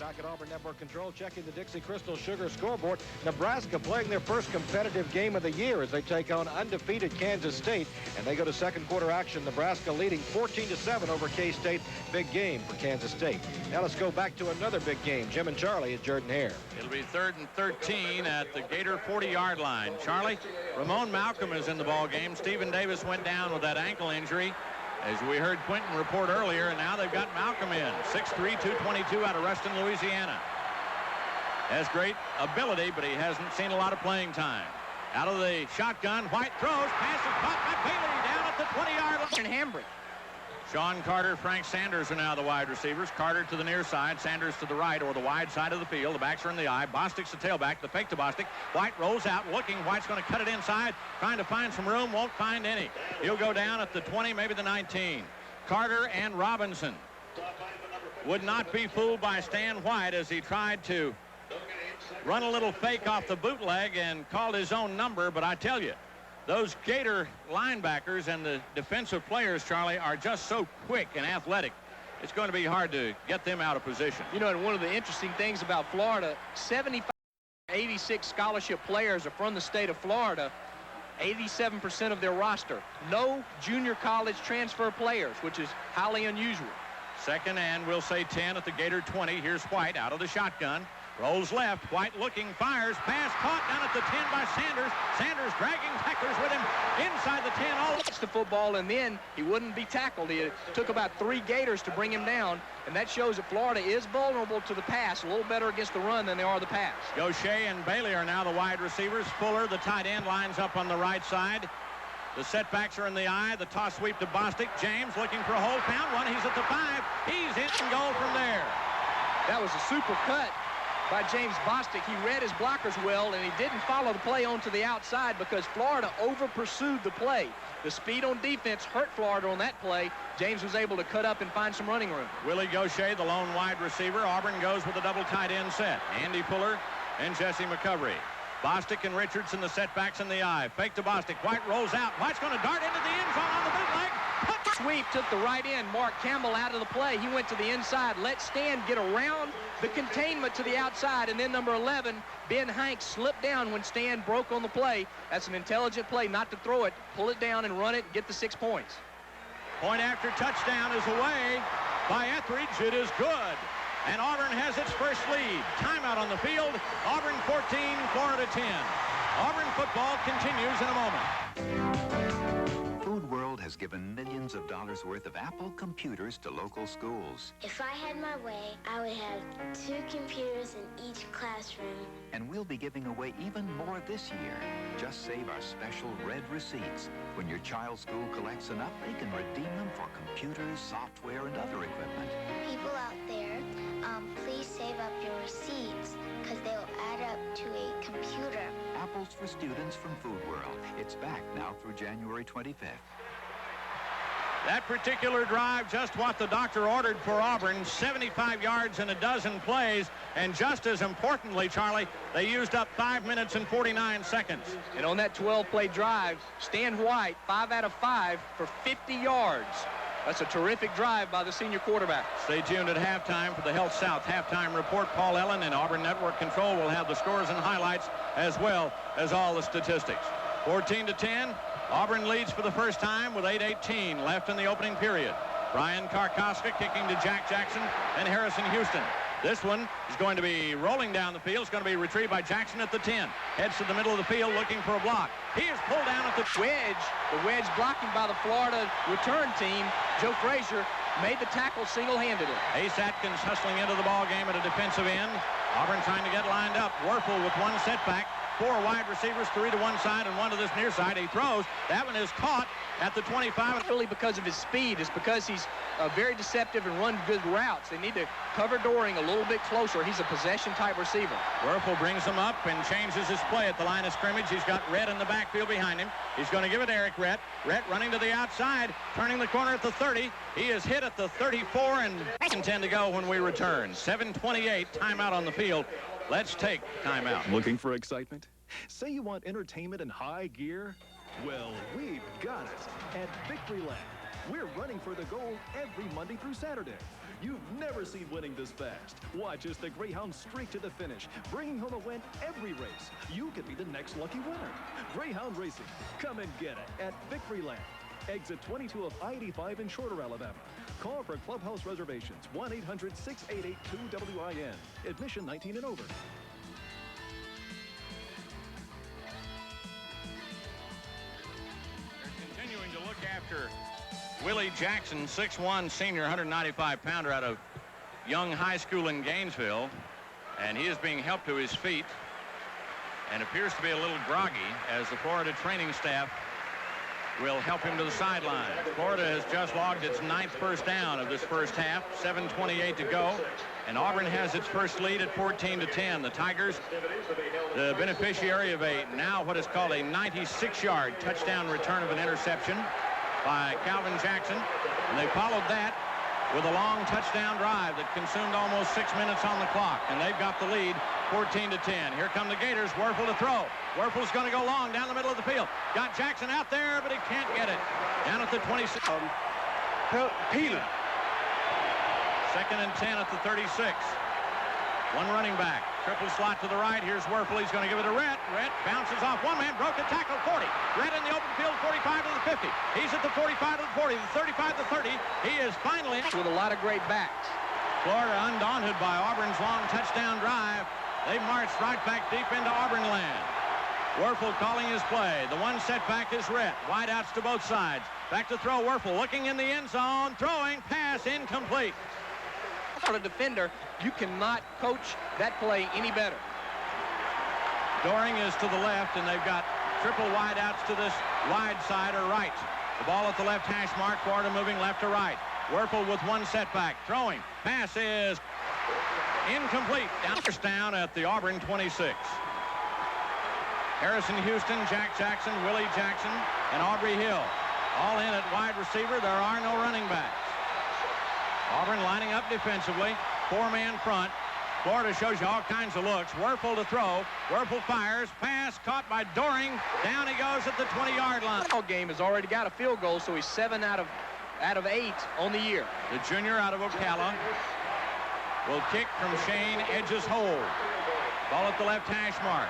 Back at Auburn Network Control, checking the Dixie Crystal Sugar scoreboard. Nebraska playing their first competitive game of the year as they take on undefeated Kansas State, and they go to second quarter action. Nebraska leading 14-7 over K-State. Big game for Kansas State. Now let's go back to another big game. Jim and Charlie at Jordan Hare. It'll be 3rd and 13 at the Gator 40-yard line. Charlie, Ramon Malcolm is in the ball game. Stephen Davis went down with that ankle injury. as we heard Quentin report earlier, and now they've got Malcolm in. 6'3", 222 out of Ruston, Louisiana. Has great ability, but he hasn't seen a lot of playing time. Out of the shotgun, White throws, pass is caught by Bailey down at the 20-yard line. And Hambrick. Sean Carter, Frank Sanders are now the wide receivers. Carter to the near side, Sanders to the right or the wide side of the field. The backs are in the eye. Bostic's the tailback. The fake to Bostic. White rolls out, looking. White's going to cut it inside, trying to find some room. Won't find any. He'll go down at the 20, maybe the 19. Carter and Robinson would not be fooled by Stan White as he tried to run a little fake off the bootleg and called his own number. But I tell you, those Gator linebackers and the defensive players, Charlie, are just so quick and athletic. It's going to be hard to get them out of position. You know, and one of the interesting things about Florida, 75, 86 scholarship players are from the state of Florida, 87% of their roster. No junior college transfer players, which is highly unusual. Second and we'll say 10 at the Gator 20. Here's White out of the shotgun. Rolls left. White looking, fires. Pass caught down at the 10 by Sanders. Sanders dragging tacklers with him inside the 10. All the football, and then he wouldn't be tackled. It took about 3 Gators to bring him down, and that shows that Florida is vulnerable to the pass, a little better against the run than they are the pass. Gaucher and Bailey are now the wide receivers. Fuller, the tight end, lines up on the right side. The setbacks are in the eye. The toss sweep to Bostic. James looking for a hole. Found one. He's at the 5. He's in and goal from there. That was a super cut by James Bostic. He read his blockers well, and he didn't follow the play onto the outside because Florida over-pursued the play. The speed on defense hurt Florida on that play. James was able to cut up and find some running room. Willie Gaucher, the lone wide receiver. Auburn goes with a double tight end set. Andy Fuller and Jesse McCovery. Bostic and Richardson, the setbacks in the eye. Fake to Bostic. White rolls out. White's going to dart into the end zone on the bootleg. Sweep took the right end. Mark Campbell out of the play. He went to the inside. Let Stan get around the containment to the outside. And then number 11, Ben Hanks, slipped down when Stan broke on the play. That's an intelligent play not to throw it. Pull it down and run it. Get the 6 points. Point after touchdown is away by Etheridge. It is good. And Auburn has its first lead. Timeout on the field. Auburn 14, Florida 10. Auburn football continues in a moment. Food World has given millions of dollars worth of Apple computers to local schools. If I had my way, I would have 2 computers in each classroom. And we'll be giving away even more this year. Just save our special red receipts. When your child's school collects enough, they can redeem them for computers, software, and other equipment. People out there, please save up your receipts because they will add up to a computer. Apples for Students from Food World. It's back now through January 25th. That particular drive, just what the doctor ordered for Auburn, 75 yards in a dozen plays, and just as importantly, Charlie, they used up 5 minutes and 49 seconds. And on that 12-play drive, Stan White, 5 out of 5 for 50 yards. That's a terrific drive by the senior quarterback. Stay tuned at halftime for the Health South halftime report. Paul Ellen and Auburn Network Control will have the scores and highlights as well as all the statistics. 14-10. Auburn leads for the first time with 8:18 left in the opening period. Brian Karkoska kicking to Jack Jackson and Harrison Houston. This one is going to be rolling down the field. It's going to be retrieved by Jackson at the 10. Heads to the middle of the field looking for a block. He is pulled down at the wedge. The wedge blocking by the Florida return team. Joe Frazier made the tackle single-handedly. Ace Atkins hustling into the ball game at a defensive end. Auburn trying to get lined up. Werfel with one setback. 4 wide receivers, 3 to one side and 1 to this near side. He throws. That one is caught at the 25. Not really because of his speed. It's because he's very deceptive and run good routes. They need to cover Doring a little bit closer. He's a possession-type receiver. Werfel brings him up and changes his play at the line of scrimmage. He's got Rhett in the backfield behind him. He's going to give it to Eric Rhett. Rhett running to the outside, turning the corner at the 30. He is hit at the 34 and 10 to go when we return. 7:28, timeout on the field. Let's take timeout. Looking for excitement? Say you want entertainment in high gear? Well, we've got it at Victory Lap. We're running for the goal every Monday through Saturday. You've never seen winning this fast. Watch as the Greyhounds streak to the finish, bringing home a win every race. You could be the next lucky winner. Greyhound Racing, come and get it at Victory Lap. Exit 22 of I-85 in Shorter, Alabama. Call for clubhouse reservations, 1-800-688-2WIN. Admission 19 and over. They're continuing to look after Willie Jackson, 6'1", senior, 195-pounder out of Young High School in Gainesville. And he is being helped to his feet and appears to be a little groggy as the Florida training staff will help him to the sideline. Florida has just logged its 9th first down of this first half, 7:28 to go, and Auburn has its first lead at 14-10. The Tigers, the beneficiary of now what is called a 96-yard touchdown return of an interception by Calvin Jackson, and they followed that with a long touchdown drive that consumed almost 6 minutes on the clock, and they've got the lead 14-10. Here come the Gators. Werfel to throw. Werfel's going to go long down the middle of the field. Got Jackson out there, but he can't get it. Down at the 26. Peeler. 2nd and 10 at the 36. One running back. Triple slot to the right. Here's Werfel. He's going to give it to Rhett. Rhett bounces off one man. Broke the tackle. 40. Rhett in the open field. 45 to the 50. He's at the 45 to the 40. The 35 to the 30. He is finally with a lot of great backs. Florida undaunted by Auburn's long touchdown drive. They marched right back deep into Auburn land. Werfel calling his play. The one setback is Rhett. Wideouts to both sides. Back to throw. Werfel looking in the end zone. Throwing. Pass incomplete. For a defender, you cannot coach that play any better. Doring is to the left, and they've got triple wideouts to this wide side or right. The ball at the left hash mark. Florida moving left to right. Werfel with one setback. Throwing. Pass is incomplete. Down at the Auburn 26. Harrison Houston, Jack Jackson, Willie Jackson, and Aubrey Hill. All in at wide receiver. There are no running backs. Auburn lining up defensively. 4-man front. Florida shows you all kinds of looks. Werfel to throw. Werfel fires. Pass caught by Doring. Down he goes at the 20-yard line. The game has already got a field goal, so he's 7 out of 8 on the year. The junior out of Ocala will kick from Shane Edge's hold. Ball at the left hash mark.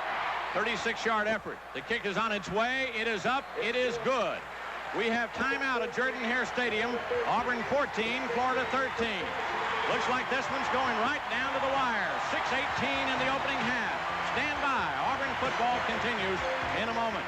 36-yard effort. The kick is on its way. It is up. It is good. We have timeout at Jordan-Hare Stadium. Auburn 14, Florida 13. Looks like this one's going right down to the wire. 6:18 in the opening half. Stand by. Auburn football continues in a moment.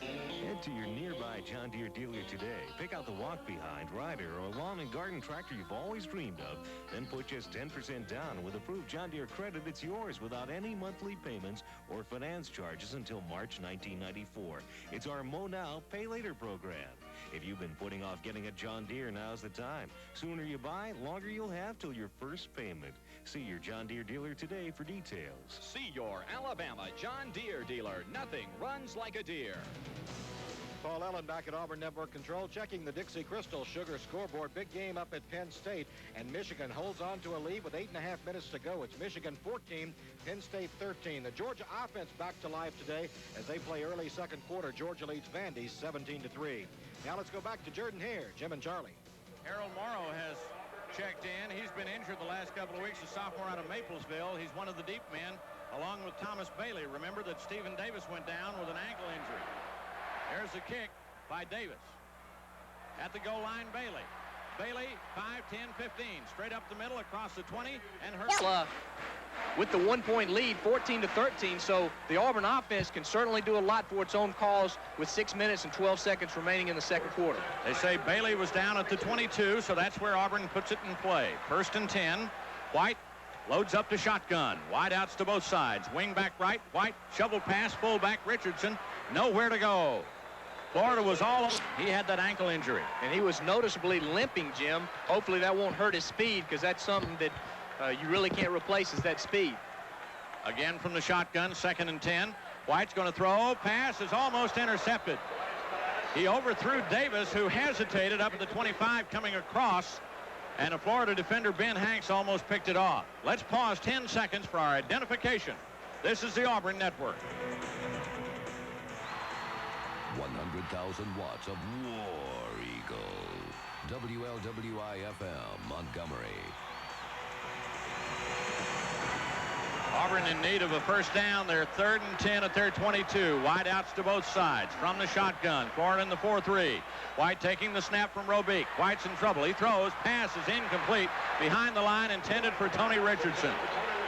Head to your nearby John Deere dealer today. Pick out the walk-behind, rider, or lawn and garden tractor you've always dreamed of. Then put just 10% down. With approved John Deere credit, it's yours without any monthly payments or finance charges until March 1994. It's our Mow Now, Pay Later program. If you've been putting off getting a John Deere, now's the time. Sooner you buy, longer you'll have till your first payment. See your John Deere dealer today for details. See your Alabama John Deere dealer. Nothing runs like a deer. Paul Ellen back at Auburn Network Control, checking the Dixie Crystal Sugar scoreboard. Big game up at Penn State, and Michigan holds on to a lead with 8.5 minutes to go. It's Michigan 14, Penn State 13. The Georgia offense back to life today as they play early second quarter. Georgia leads Vandy 17-3. Now let's go back to Jordan-Hare, Jim and Charlie. Harold Morrow has checked in. He's been injured the last couple of weeks, a sophomore out of Maplesville. He's one of the deep men, along with Thomas Bailey. Remember that Stephen Davis went down with an ankle injury. There's the kick by Davis. At the goal line, Bailey. Bailey, 5, 10, 15. Straight up the middle, across the 20, and her... with the 1-point lead, 14-13, so the Auburn offense can certainly do a lot for its own cause with 6 minutes and 12 seconds remaining in the second quarter. They say Bailey was down at the 22, so that's where Auburn puts it in play. 1st and 10. White loads up to shotgun. Wide outs to both sides. Wing back right. White shovel pass. Fullback Richardson. Nowhere to go. Florida was all over. He had that ankle injury. And he was noticeably limping, Jim. Hopefully that won't hurt his speed, because that's something that you really can't replace, is that speed. Again from the shotgun, 2nd and 10. White's going to throw. Pass is almost intercepted. He overthrew Davis, who hesitated up at the 25 coming across, and a Florida defender, Ben Hanks, almost picked it off. Let's pause 10 seconds for our identification. This is the Auburn Network. 100,000 watts of War Eagle. WLWI-FM, Montgomery. Auburn in need of a first down. They're 3rd and 10 at their 22. Wide outs to both sides from the shotgun. Florida in the 4-3. White taking the snap from Robique. White's in trouble. He throws. Pass is incomplete. Behind the line, intended for Tony Richardson.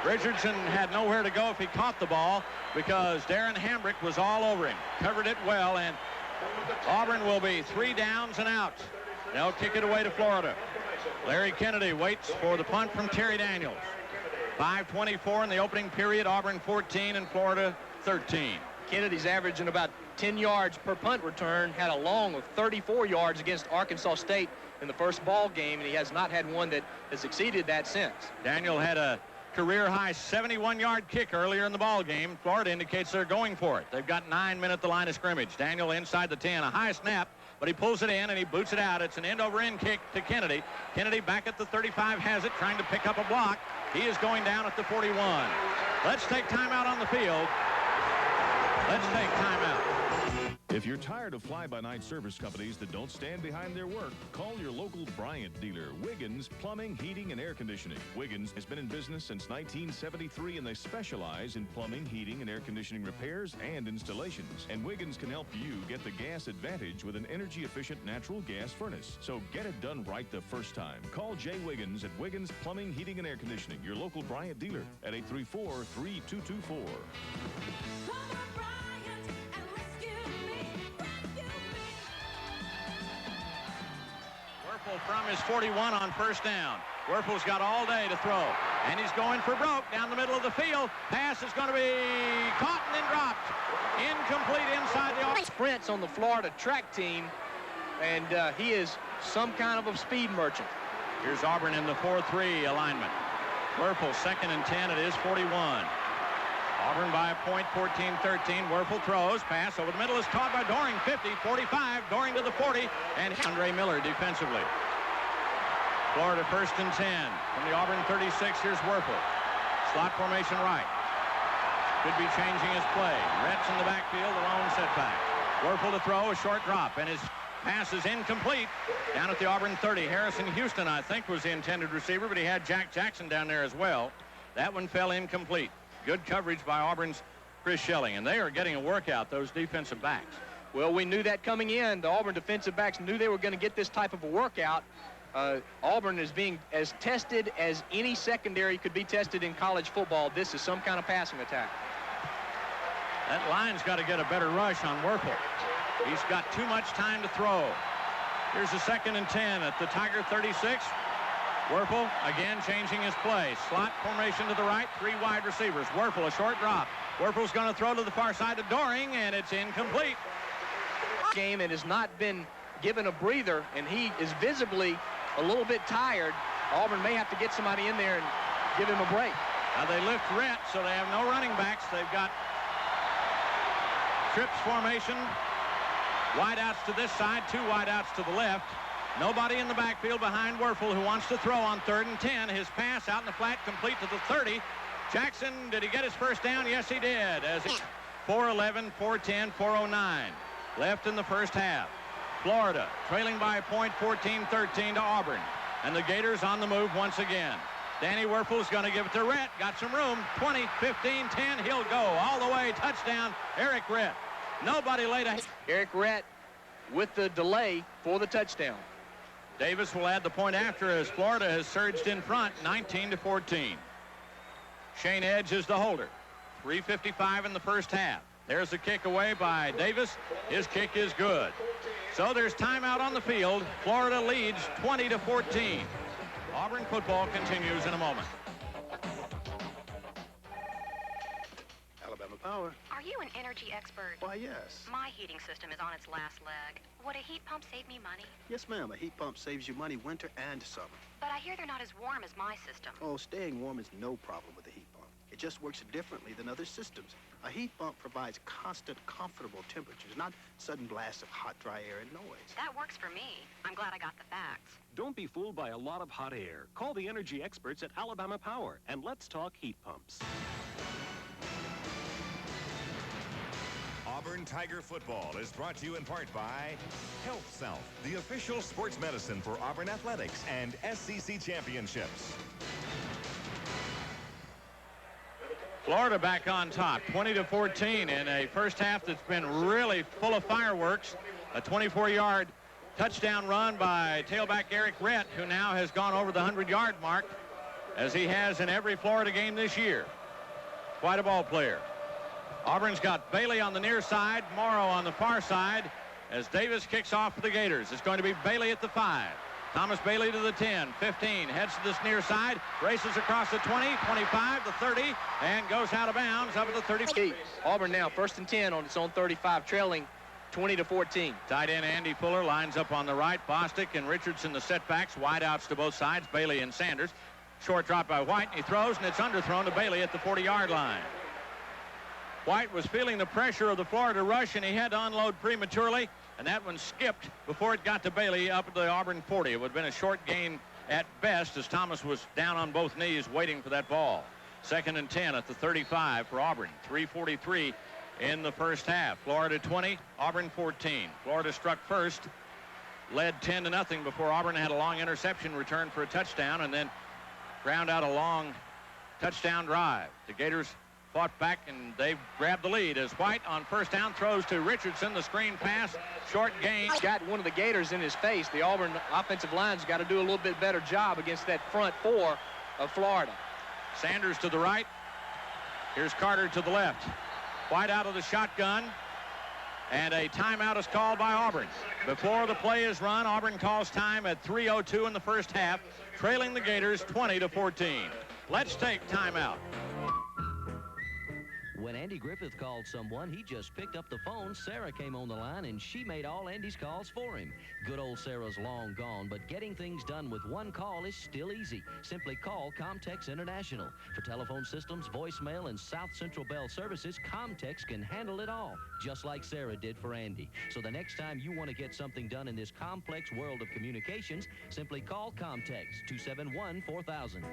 Richardson had nowhere to go if he caught the ball because Darren Hambrick was all over him. Covered it well, and Auburn will be 3 downs and out. They'll kick it away to Florida. Larry Kennedy waits for the punt from Terry Daniels. 5:24 in the opening period. Auburn 14 and Florida 13. Kennedy's averaging about 10 yards per punt return, had a long of 34 yards against Arkansas State in the first ball game, and he has not had one that has exceeded that since. Daniel had a career-high 71-yard kick earlier in the ball game. Florida indicates they're going for it. They've got 9 men at the line of scrimmage. Daniel inside the 10, a high snap, but he pulls it in and he boots it out. It's an end-over-end kick to Kennedy. Kennedy back at the 35 has it, trying to pick up a block. He is going down at the 41. Let's take timeout on the field. Let's take timeout. If you're tired of fly-by-night service companies that don't stand behind their work, call your local Bryant dealer, Wiggins Plumbing, Heating, and Air Conditioning. Wiggins has been in business since 1973, and they specialize in plumbing, heating, and air conditioning repairs and installations. And Wiggins can help you get the gas advantage with an energy-efficient natural gas furnace. So get it done right the first time. Call Jay Wiggins at Wiggins Plumbing, Heating, and Air Conditioning, your local Bryant dealer, at 834-3224. From his 41 on first down. Werfel's got all day to throw, and he's going for broke down the middle of the field. Pass is going to be caught and then dropped. Incomplete inside the... Sprints on the Florida track team, and he is some kind of a speed merchant. Here's Auburn in the 4-3 alignment. Werfel 2nd and 10. It is 41. Auburn by a point, 14-13. Werfel throws. Pass over the middle is caught by Doring. 50, 45. Doring to the 40. And Andre Miller defensively. Florida 1st and 10. From the Auburn 36, here's Werfel. Slot formation right. Could be changing his play. Rhett's in the backfield, the lone setback. Werfel to throw, a short drop. And his pass is incomplete. Down at the Auburn 30. Harrison Houston, I think, was the intended receiver, but he had Jack Jackson down there as well. That one fell incomplete. Good coverage by Auburn's Chris Schelling, and they are getting a workout, those defensive backs. Well, we knew that coming in. The Auburn defensive backs knew they were going to get this type of a workout. Auburn is being as tested as any secondary could be tested in college football. This is some kind of passing attack. That line's got to get a better rush on Werfel. He's got too much time to throw. Here's a 2nd and 10 at the Tiger 36. Werfel again changing his play. Slot formation to the right, 3 wide receivers. Werfel, a short drop. Werfel's going to throw to the far side to Doring, and it's incomplete. Game and has not been given a breather, and he is visibly a little bit tired. Auburn may have to get somebody in there and give him a break. Now they lift Rhett, so they have no running backs. They've got trips formation. Wideouts to this side, 2 wideouts to the left. Nobody in the backfield behind Werfel, who wants to throw on 3rd and 10. His pass out in the flat, complete to the 30. Jackson, did he get his first down? Yes, he did. As 4:11, 4:10, 4:09 left in the first half. Florida trailing by a point, 14-13 to Auburn. And the Gators on the move once again. Danny Werfel's going to give it to Rhett. Got some room. 20, 15, 10. He'll go all the way. Touchdown, Eric Rhett. Nobody laid a... Eric Rhett with the delay for the touchdown. Davis will add the point after as Florida has surged in front, 19-14. Shane Edge is the holder. 3:55 in the first half. There's a kick away by Davis. His kick is good. So there's timeout on the field. Florida leads 20-14. Auburn football continues in a moment. Alabama Power. Are you an energy expert? Why, yes. My heating system is on its last leg. Would a heat pump save me money? Yes, ma'am. A heat pump saves you money winter and summer. But I hear they're not as warm as my system. Oh, staying warm is no problem with a heat pump. It just works differently than other systems. A heat pump provides constant, comfortable temperatures, not sudden blasts of hot, dry air and noise. That works for me. I'm glad I got the facts. Don't be fooled by a lot of hot air. Call the energy experts at Alabama Power, and let's talk heat pumps. Auburn Tiger football is brought to you in part by Health South, the official sports medicine for Auburn athletics and SEC championships. Florida back on top, 20-14 in a first half that's been really full of fireworks. A 24-yard touchdown run by tailback Eric Rhett, who now has gone over the 100-yard mark, as he has in every Florida game this year. Quite a ball player. Auburn's got Bailey on the near side, Morrow on the far side, as Davis kicks off for the Gators. It's going to be Bailey at the 5. Thomas Bailey to the 10, 15, heads to this near side, races across the 20, 25, the 30, and goes out of bounds up at the 30. Auburn now 1st and 10 on its own 35, trailing 20-14. Tight end Andy Fuller lines up on the right. Bostic and Richardson the setbacks, wide outs to both sides, Bailey and Sanders. Short drop by White, and he throws, and it's underthrown to Bailey at the 40-yard line. White was feeling the pressure of the Florida rush, and he had to unload prematurely, and that one skipped before it got to Bailey up at the Auburn 40. It would have been a short gain at best, as Thomas was down on both knees waiting for that ball. 2nd and 10 at the 35 for Auburn. 3:43 in the first half. Florida 20, Auburn 14. Florida struck first, led 10-0 before Auburn had a long interception return for a touchdown, and then ground out a long touchdown drive. The Gators fought back, and they grabbed the lead as White on first down throws to Richardson. The screen pass, short gain. Got one of the Gators in his face. The Auburn offensive line's got to do a little bit better job against that front 4 of Florida. Sanders to the right. Here's Carter to the left. White out of the shotgun, and a timeout is called by Auburn. Before the play is run, Auburn calls time at 3:02 in the first half, trailing the Gators 20-14. Let's take timeout. When Andy Griffith called someone, he just picked up the phone. Sarah came on the line, and she made all Andy's calls for him. Good old Sarah's long gone, but getting things done with one call is still easy. Simply call Comtex International. For telephone systems, voicemail, and South Central Bell services, Comtex can handle it all, just like Sarah did for Andy. So the next time you want to get something done in this complex world of communications, simply call Comtex, 271-4000.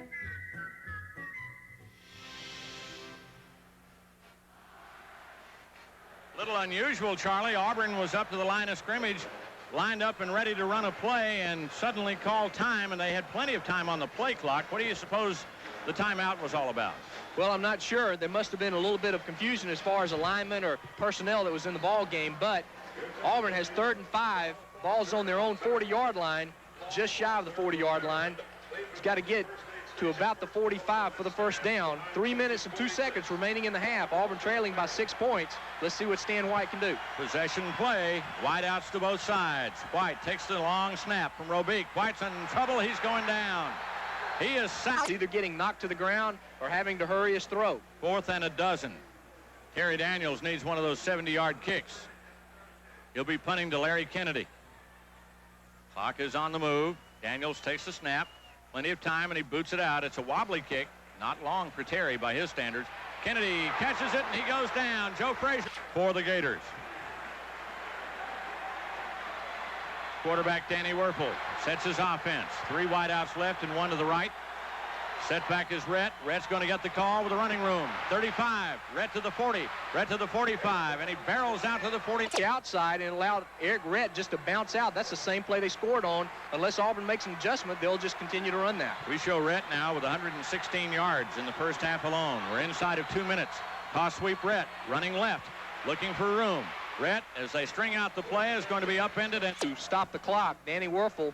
Little unusual, Charlie. Auburn was up to the line of scrimmage, lined up and ready to run a play, and suddenly called time, and they had plenty of time on the play clock. What do you suppose the timeout was all about? Well, I'm not sure. There must have been a little bit of confusion as far as alignment or personnel that was in the ball game, but Auburn has 3rd and 5. Ball's on their own 40-yard line, just shy of the 40-yard line. It's got to get to about the 45 for the first down. 3 minutes and 2 seconds remaining in the half. Auburn trailing by 6 points. Let's see what Stan White can do. Possession play. Wide outs to both sides. White takes the long snap from Robique. White's in trouble. He's going down. He is sacked. Either getting knocked to the ground or having to hurry his throw. 4th and 12. Kerry Daniels needs one of those 70-yard kicks. He'll be punting to Larry Kennedy. Clock is on the move. Daniels takes the snap. Plenty of time, and he boots it out. It's a wobbly kick. Not long for Terry by his standards. Kennedy catches it, and he goes down. Joe Frazier for the Gators. Quarterback Danny Werfel sets his offense. 3 wideouts left and 1 to the right. Setback is Rhett. Rhett's going to get the call with the running room. 35. Rhett to the 40. Rhett to the 45. And he barrels out to the 40. Outside and allowed Eric Rhett just to bounce out. That's the same play they scored on. Unless Auburn makes an adjustment, they'll just continue to run that. We show Rhett now with 116 yards in the first half alone. We're inside of 2 minutes. Toss sweep Rhett. Running left. Looking for room. Rhett, as they string out the play, is going to be upended. And to stop the clock, Danny Werfel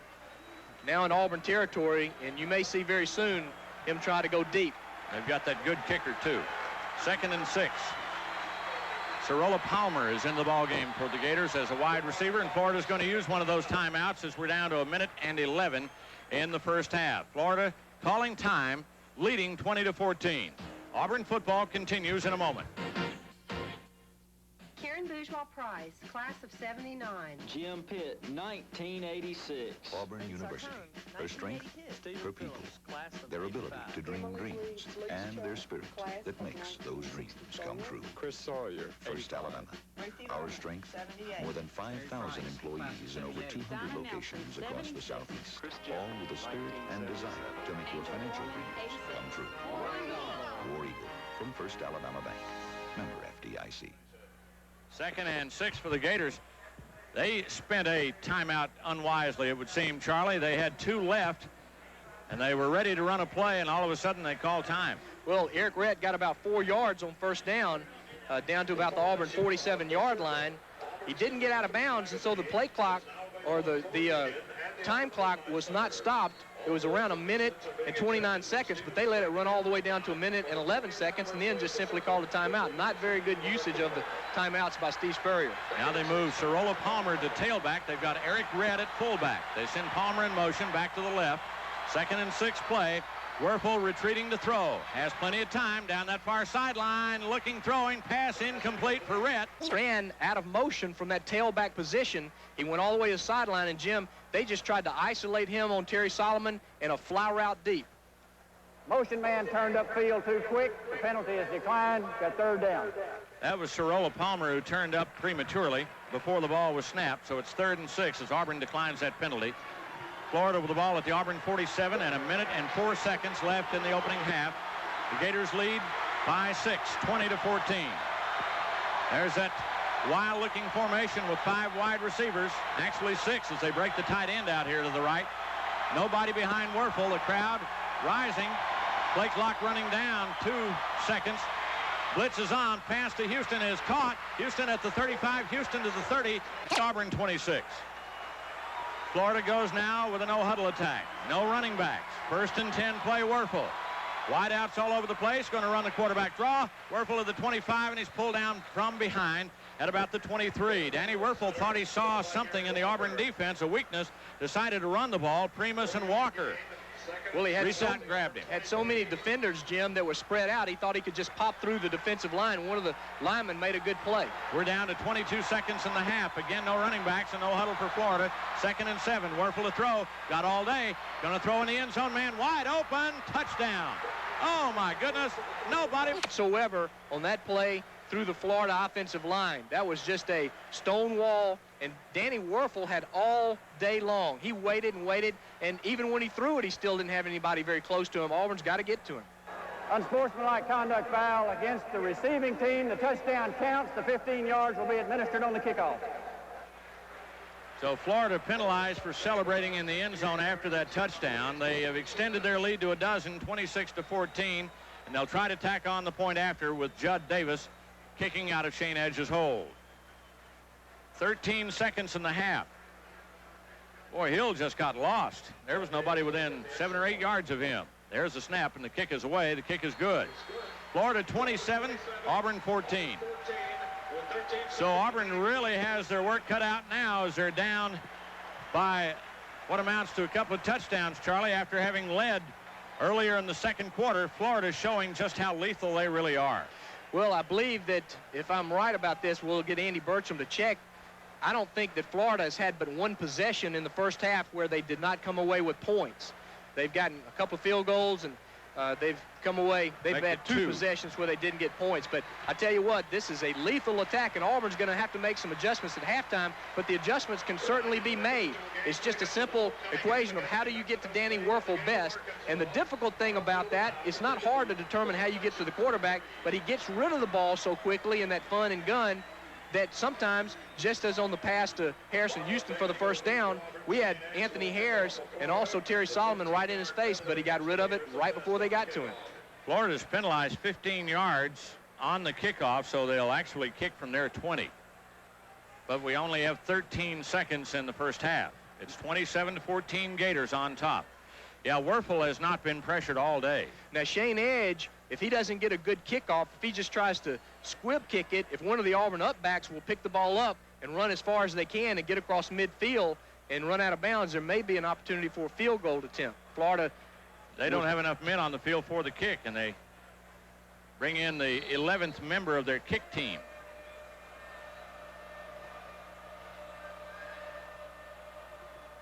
now in Auburn territory. And you may see very soon him try to go deep. They've got that good kicker, too. 2nd and 6. Cirola Palmer is in the ball game for the Gators as a wide receiver, and Florida's going to use one of those timeouts as we're down to 1 minute and 11 in the first half. Florida calling time, leading 20-14. Auburn football continues in a moment. Karen Bourgeois Price, class of 79. Jim Pitt, 1986. Auburn University. Her strength, her people, their ability to dream dreams, and their spirit that makes those dreams come true. Chris Sawyer. First Alabama. Our strength, more than 5,000 employees in over 200 locations across the Southeast, all with the spirit and desire to make your financial dreams come true. War Eagle from First Alabama Bank. Member FDIC. 2nd and 6 for the Gators. They spent a timeout unwisely, it would seem, Charlie. They had 2 left, and they were ready to run a play, and all of a sudden they called time. Well, Eric Rhett got about 4 yards on first down, down to about the Auburn 47-yard line. He didn't get out of bounds, and so the play clock, or the time clock, was not stopped It was around 1 minute and 29 seconds, but they let it run all the way down to 1 minute and 11 seconds and then just simply called a timeout. Not very good usage of the timeouts by Steve Spurrier. Now they move Sorolla Palmer to tailback. They've got Eric Red at fullback. They send Palmer in motion back to the left. 2nd and 6 play. Werfel retreating to throw. Has plenty of time down that far sideline. Looking, throwing, pass incomplete for Red. Ran out of motion from that tailback position. He went all the way to the sideline, and Jim, they just tried to isolate him on Terry Solomon in a fly route deep. Motion man turned upfield too quick. The penalty is declined. Got 3rd down. That was Sorolla Palmer who turned up prematurely before the ball was snapped. So it's 3rd and 6 as Auburn declines that penalty. Florida with the ball at the Auburn 47 and 1 minute and 4 seconds left in the opening half. The Gators lead by 6, 20-14. There's that wild-looking formation with 5 wide receivers, actually 6 as they break the tight end out here to the right. Nobody behind Werfel. The crowd rising. Play clock running down 2 seconds. Blitz is on. Pass to Houston is caught. Houston at the 35. Houston to the 30. Auburn 26. Florida goes now with a no-huddle attack. No running backs. 1st and 10 play Werfel. Wideouts all over the place. Going to run the quarterback draw. Werfel at the 25, and he's pulled down from behind at about the 23. Danny Werfel thought he saw something in the Auburn defense, a weakness. Decided to run the ball. Primus and Walker. Well, he had grabbed him. Had so many defenders, Jim, that were spread out. He thought he could just pop through the defensive line. One of the linemen made a good play. We're down to 22 seconds in the half. Again, no running backs and no huddle for Florida. 2nd and 7. Werfel to throw. Got all day. Going to throw in the end zone. Man wide open. Touchdown. Oh, my goodness. Nobody whatsoever on that play through the Florida offensive line. That was just a stone wall, and Danny Werfel had all day long. He waited and waited, and even when he threw it, he still didn't have anybody very close to him. Auburn's got to get to him. Unsportsmanlike conduct foul against the receiving team. The touchdown counts. The 15 yards will be administered on the kickoff. So Florida penalized for celebrating in the end zone after that touchdown. They have extended their lead to 12, 26-14, and they'll try to tack on the point after with Judd Davis kicking out of Shane Edge's hold. 13 seconds in the half. Boy, Hill just got lost. There was nobody within 7 or 8 yards of him. There's the snap, and the kick is away. The kick is good. Florida 27, Auburn 14. So Auburn really has their work cut out now as they're down by what amounts to a couple of touchdowns, Charlie, after having led earlier in the 2nd quarter. Florida showing just how lethal they really are. Well, I believe that if I'm right about this, we'll get Andy Burcham to check. I don't think that Florida has had but 1 possession in the first half where they did not come away with points. They've gotten a couple of field goals, and they've come away. They've had 2 possessions where they didn't get points. But I tell you what, this is a lethal attack, and Auburn's going to have to make some adjustments at halftime, but the adjustments can certainly be made. It's just a simple equation of how do you get to Danny Werfel best, and the difficult thing about that, it's not hard to determine how you get to the quarterback, but he gets rid of the ball so quickly in that fun and gun that sometimes, just as on the pass to Harrison Houston for the 1st down, we had Anthony Harris and also Terry Solomon right in his face, but he got rid of it right before they got to him. Florida's penalized 15 yards on the kickoff, so they'll actually kick from their 20. But we only have 13 seconds in the first half. It's 27-14 Gators on top. Yeah, Werfel has not been pressured all day. Now, Shane Edge, if he doesn't get a good kickoff, if he just tries to squib kick it, if one of the Auburn upbacks will pick the ball up and run as far as they can and get across midfield and run out of bounds, there may be an opportunity for a field goal attempt. Florida, they don't have enough men on the field for the kick, and they bring in the 11th member of their kick team.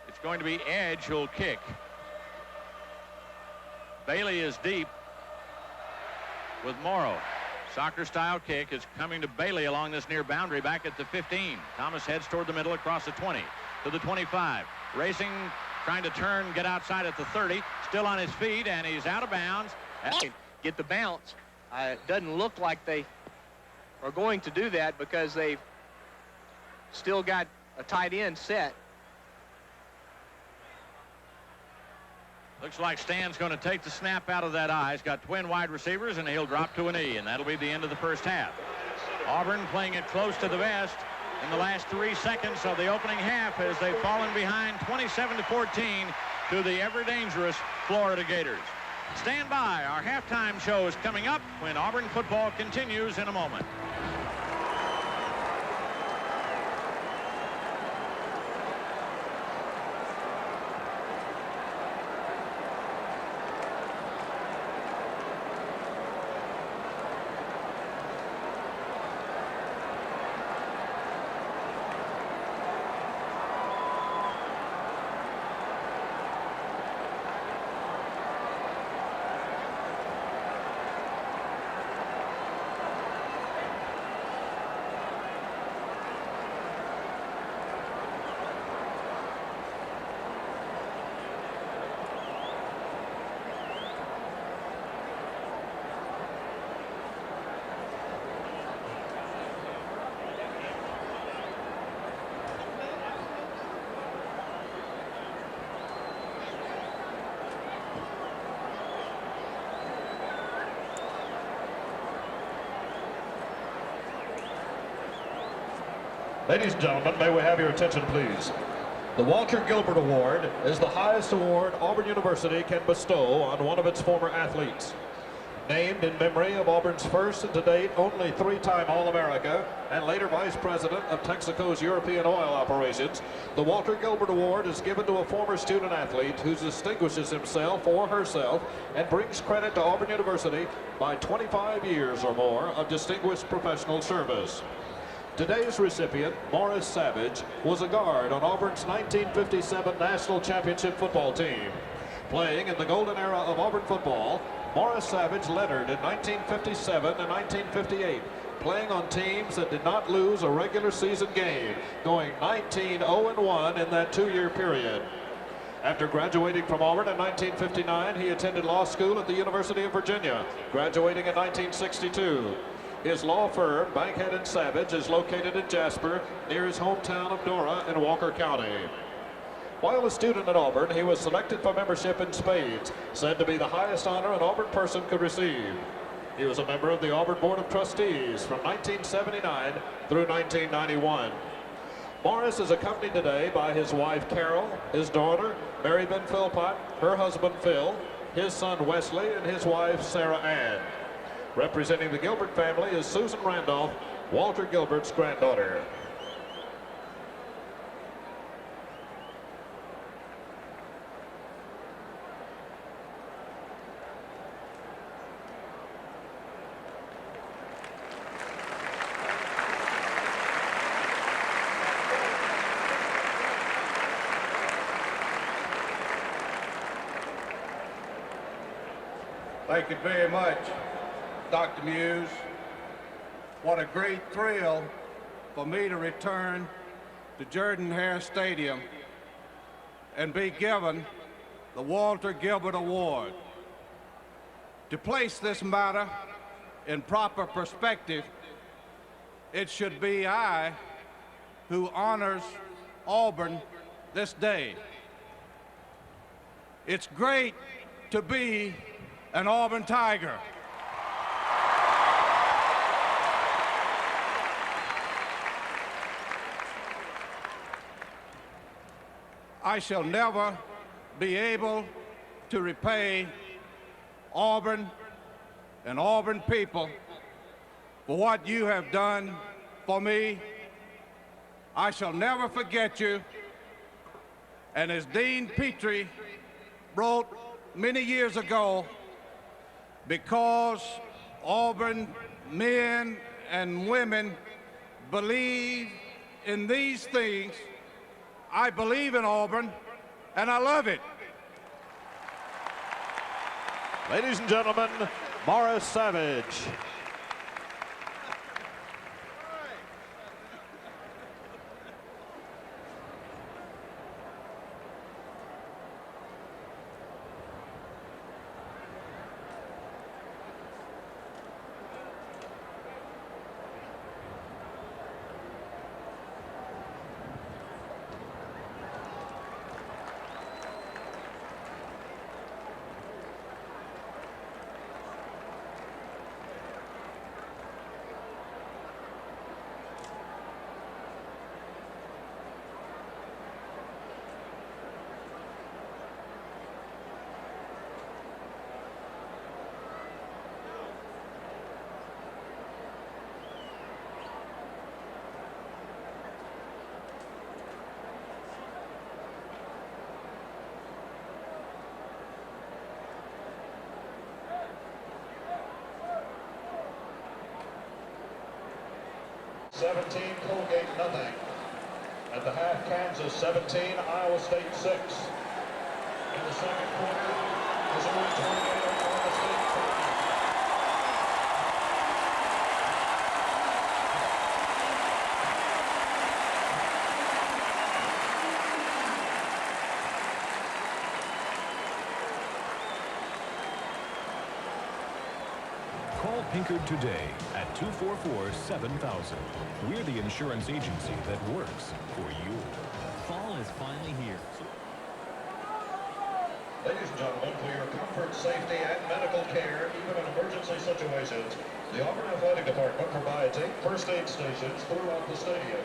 It's going to be Edge who'll kick. Bailey is deep with Morrow. Soccer-style kick is coming to Bailey along this near boundary back at the 15. Thomas heads toward the middle across the 20 to the 25. Racing, trying to turn, get outside at the 30. Still on his feet, and he's out of bounds. Get the bounce. It doesn't look like they are going to do that because they've still got a tight end set. Looks like Stan's going to take the snap out of that eye. He's got twin wide receivers, and he'll drop to a knee, and that'll be the end of the first half. Auburn playing it close to the vest in the last 3 seconds of the opening half as they've fallen behind 27-14 to to the ever-dangerous Florida Gators. Stand by. Our halftime show is coming up when Auburn football continues in a moment. Ladies and gentlemen, may we have your attention, please? The Walter Gilbert Award is the highest award Auburn University can bestow on one of its former athletes. Named in memory of Auburn's first and to date only three-time All-America and later Vice President of Texaco's European oil operations, the Walter Gilbert Award is given to a former student athlete who distinguishes himself or herself and brings credit to Auburn University by 25 years or more of distinguished professional service. Today's recipient, Morris Savage, was a guard on Auburn's 1957 National Championship football team. Playing in the golden era of Auburn football, Morris Savage lettered in 1957 and 1958, playing on teams that did not lose a regular season game, going 19-0-1 in that two-year period. After graduating from Auburn in 1959, he attended law school at the University of Virginia, graduating in 1962. His law firm, Bankhead & Savage, is located in Jasper, near his hometown of Dora in Walker County. While a student at Auburn, he was selected for membership in spades, said to be the highest honor an Auburn person could receive. He was a member of the Auburn Board of Trustees from 1979 through 1991. Morris is accompanied today by his wife, Carol, his daughter, Mary Ben Philpott, her husband, Phil, his son, Wesley, and his wife, Sarah Ann. Representing the Gilbert family is Susan Randolph, Walter Gilbert's granddaughter. Thank you very much, Dr. Muse. What a great thrill for me to return to Jordan-Hare Stadium and be given the Walter Gilbert Award. To place this matter in proper perspective, it should be I who honors Auburn this day. It's great to be an Auburn Tiger. I shall never be able to repay Auburn and Auburn people for what you have done for me. I shall never forget you. And as Dean Petrie wrote many years ago, because Auburn men and women believe in these things, I believe in Auburn, and I love it. Ladies and gentlemen, Morris Savage. 17, Colgate nothing. At the half, Kansas 17, Iowa State 6. In the second quarter, Missouri 28, Oklahoma State 5. Call Pinkard today at 244-7000. We're the insurance agency that works for you. Fall is finally here. Ladies and gentlemen, for your comfort, safety, and medical care, even in emergency situations, the Auburn Athletic Department provides 8 first aid stations throughout the stadium.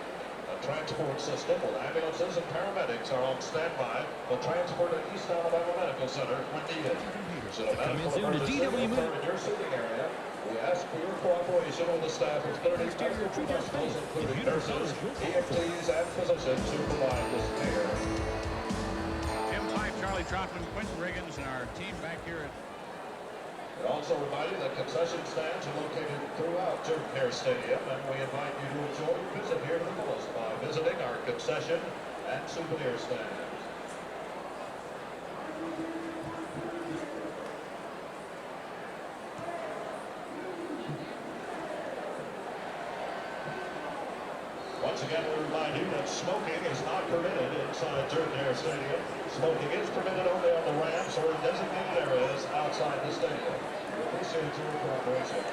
A transport system with ambulances and paramedics are on standby for transport to East Alabama Medical Center when needed. Should a medical emergency occur in your seating area, we ask for your cooperation with the staff of 30 medical professionals, including nurses, EMTs, and physicians who provide this care. Jim Fife, Charlie Troutman, Quentin Riggins, and our team back here at... We also remind you that concession stands are located throughout Jordan Hare Stadium, and we invite you to enjoy your visit here to the fullest by visiting our concession and souvenir stands. Once again, we remind you that smoking is not permitted inside Jordan Hare Stadium. Smoking is permitted only on the ramps or in designated areas outside the stadium. We appreciate your cooperation.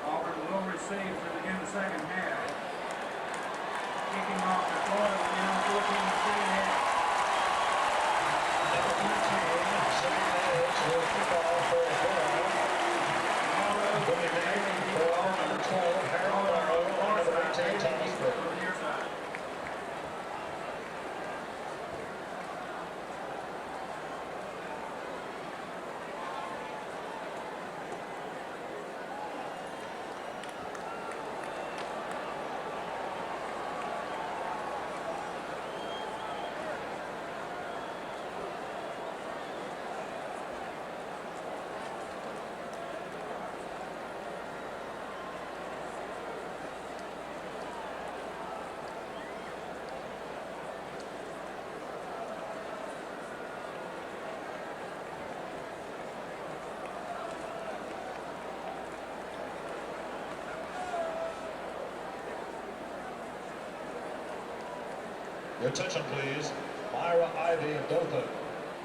Auburn will receive to begin the second half. Kicking off the floor, now 14-3. Will kick off for a corner. Going in for number 12, Harold Morrow, number 18, Thomas Burke. Your attention, please. Myra Ivy of Dothan.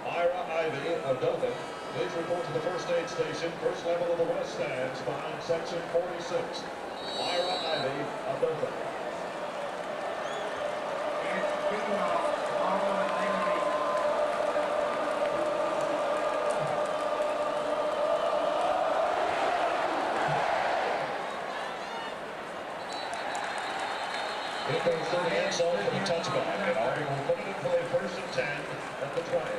Myra Ivy of Dothan, please report to the first aid station, first level of the west stands, behind section 46. Myra Ivy of Dothan. It goes through the end zone for the touchback, and Auburn will put it in play first and 10 at the 20.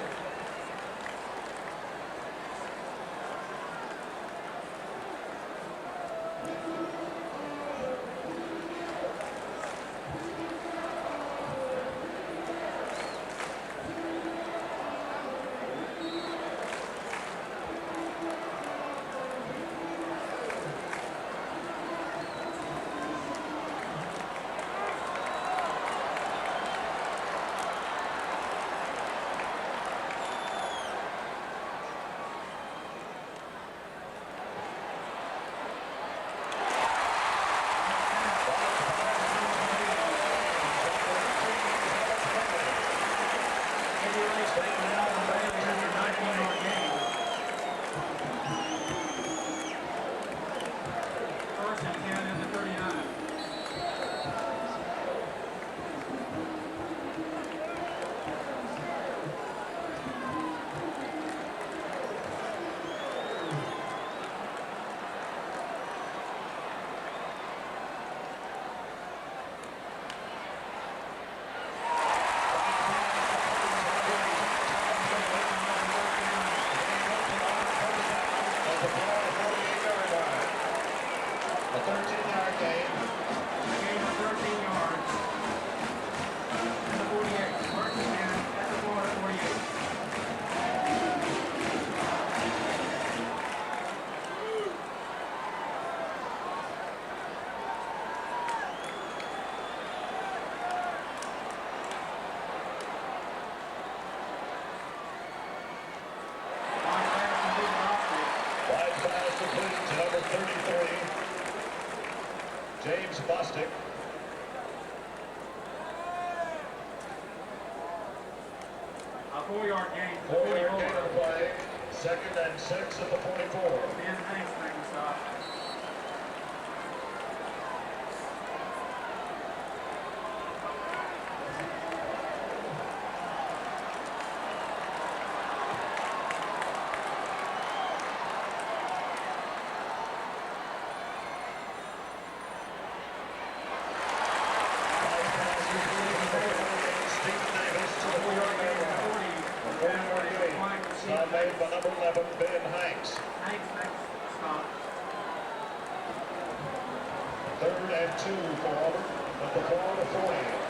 James Bostic. A 4-yard gain. 4-yard gain of play. 2nd and 6 at the 44. Ben Hanks making the stop. Stop made by number 11, Ben Hanks. Hanks makes the stop. 3rd and 2 for Auburn at the Florida 40.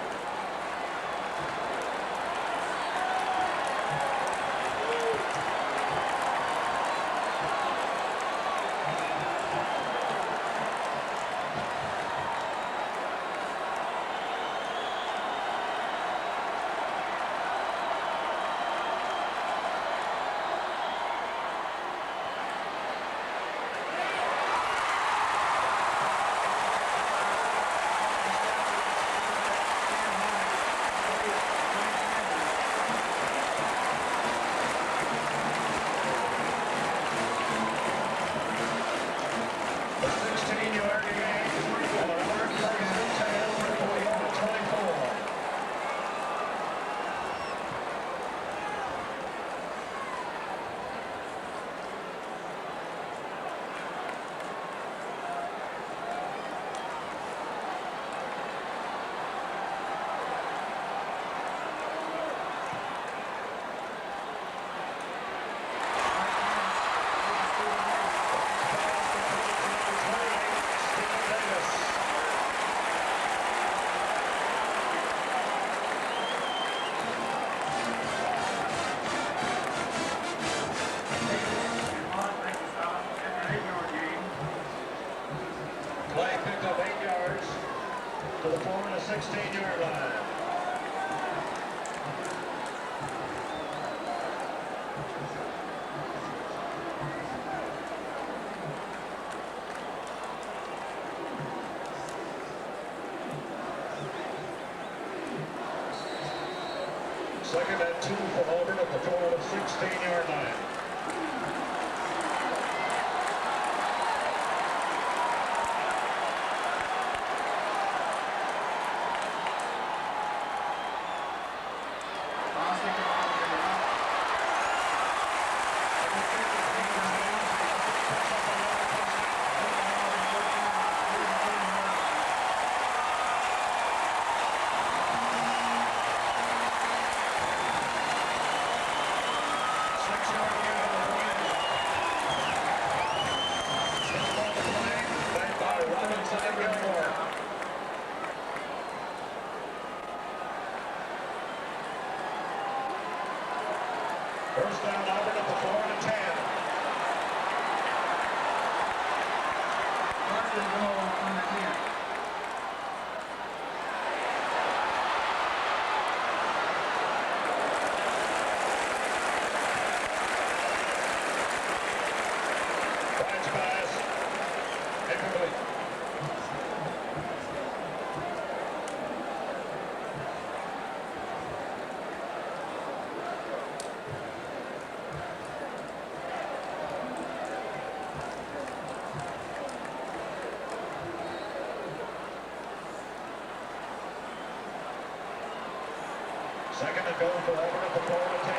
Play picked up 8 yards to the Florida 16-yard line. Second and 2 for Auburn at the Florida 16-yard line. First down, Auburn at the Florida 10. First and goal on the 10. Brian's pass. Incomplete. Second and goal for Auburn at the Florida 10.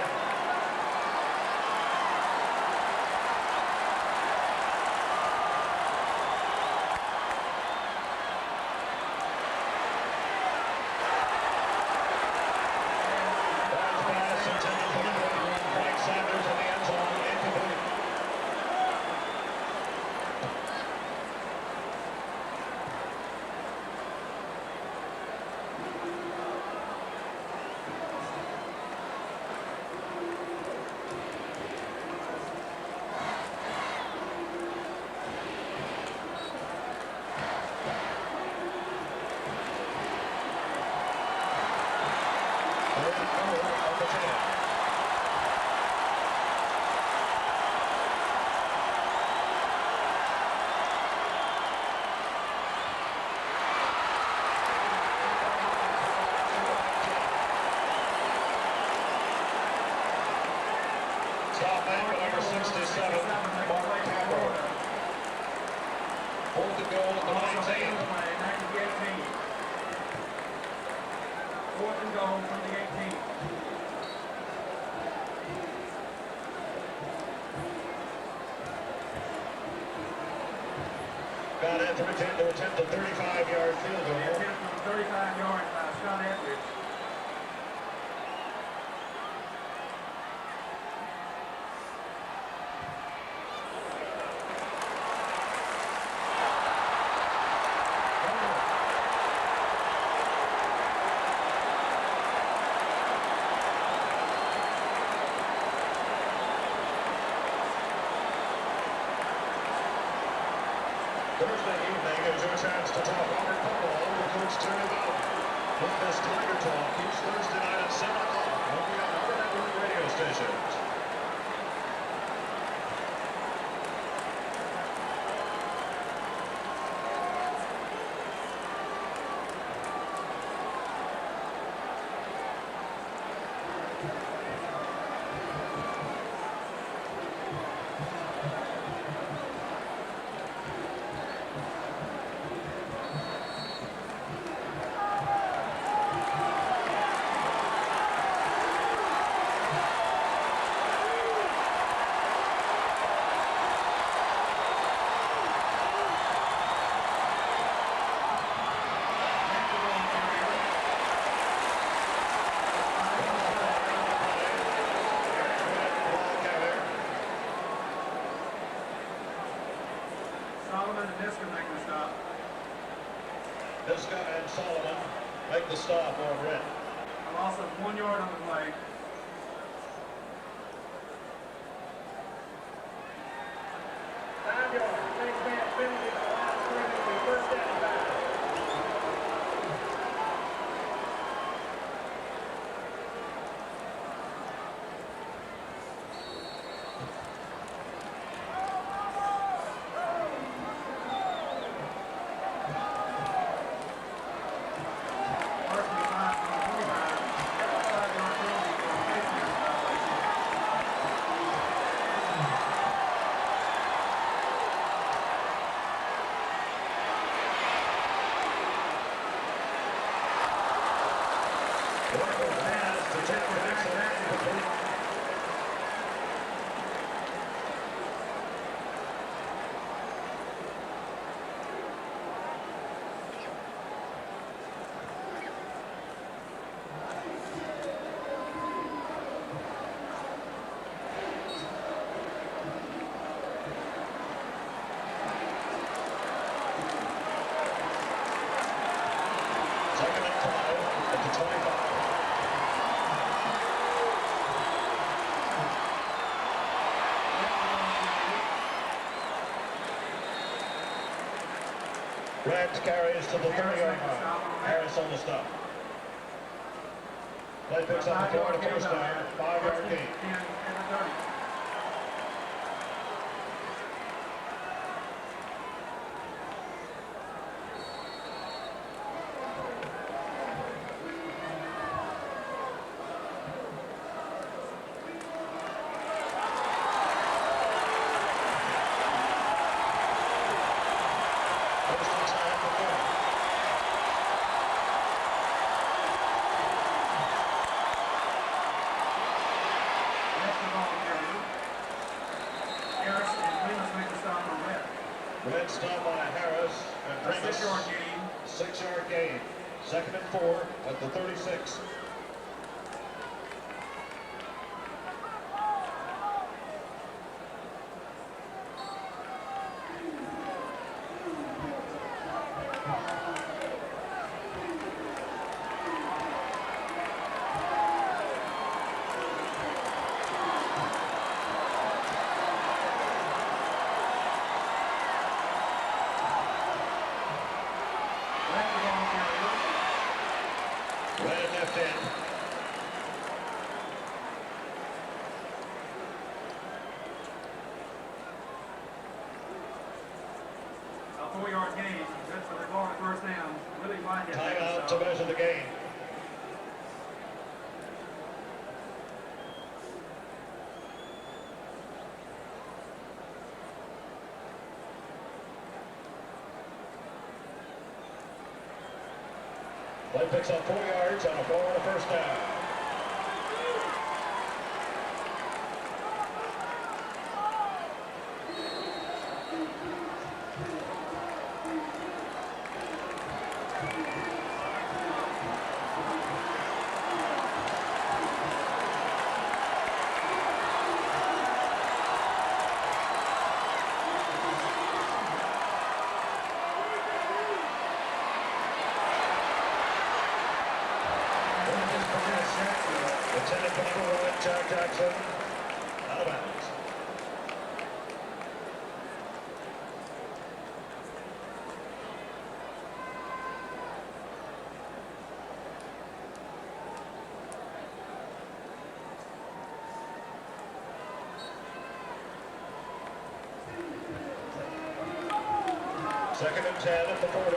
Brian's pass intended for Frank Sanders in the end zone. Incomplete. goal from the 18. Scott Etheridge to attempt a 35-yard field goal. Attempt from 35 yards by Scott Etheridge. Thursday evening is your chance to talk Auburn football with Coach Terry Bowden. With this Tiger Talk each Thursday night at 7 o'clock on the Auburn Network radio stations. Solomon and Niska make the stop. Niska and Solomon make the stop on red. A loss of 1 yard on the play. Red carries to the 30-yard line. Harris on the stop. Play picks up the Florida first down, 5-yard gain. Red stop by Harris and Primus. 6-yard gain. 6-yard gain. 2nd and 4 at the 36. Red left end. A 4-yard gain. Good for the Florida first down. Really wide. Timeout to measure the gain. Bowden picks up 4 yards on a 4 and a first down. Second and 10 at the 40.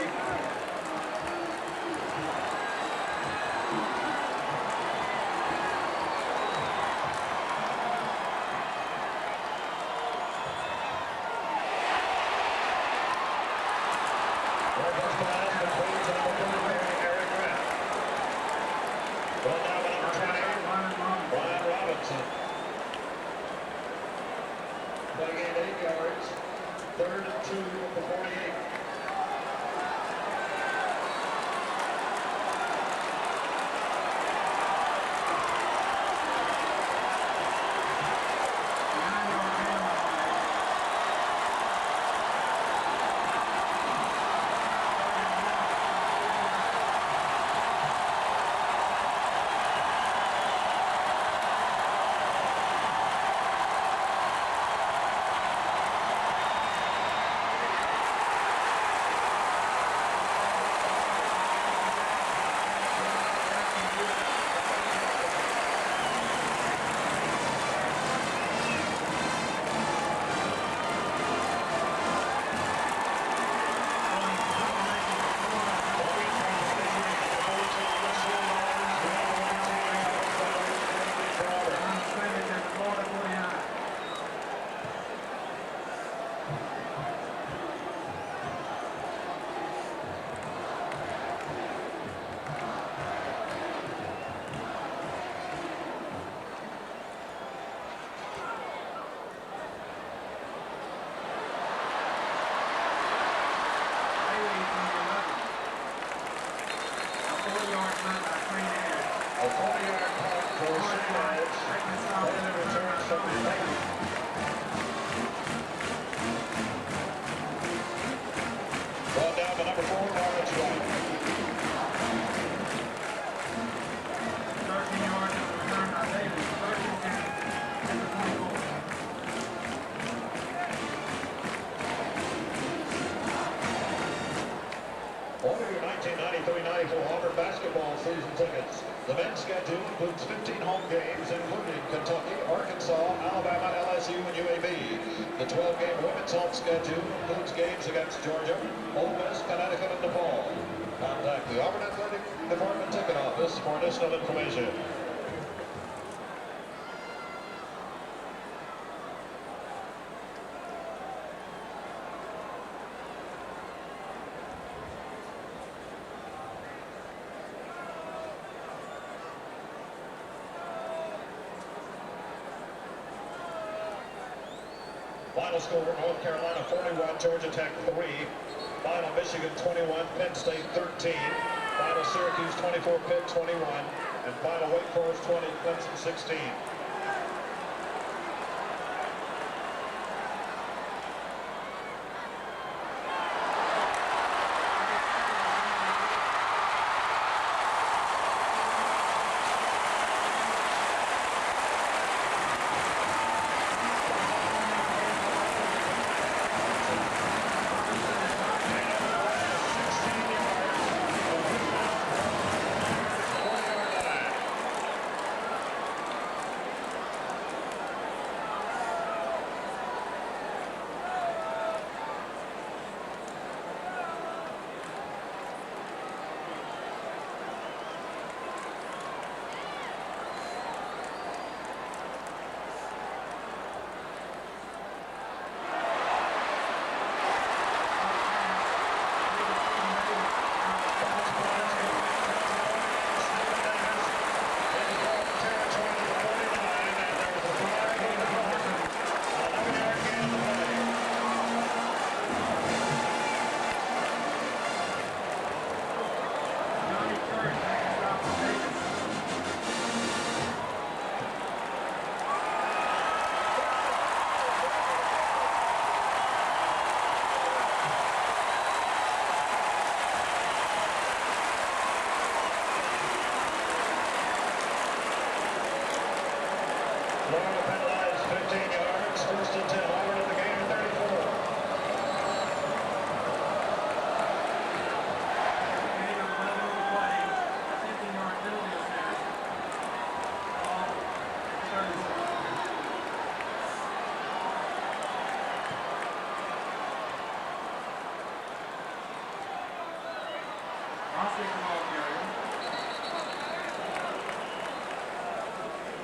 Auburn basketball season tickets. The men's schedule includes 15 home games, including Kentucky, Arkansas, Alabama, LSU, and UAB. The 12-game women's home schedule includes games against Georgia, Ole Miss, Connecticut, and DePaul. Contact the Auburn Athletic Department ticket office for additional information. Final score, North Carolina 41, Georgia Tech 3. Final Michigan 21, Penn State 13. Final Syracuse 24, Pitt 21. And final Wake Forest 20, Clemson 16. Florida penalized 15 yards. First and 10. Auburn in the game at 34.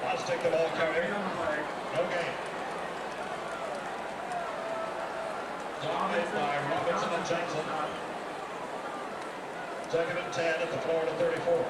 Let's take the ball carrier. No gain. Dominated by Robinson and Johnson. Second and 10 at the Florida 34.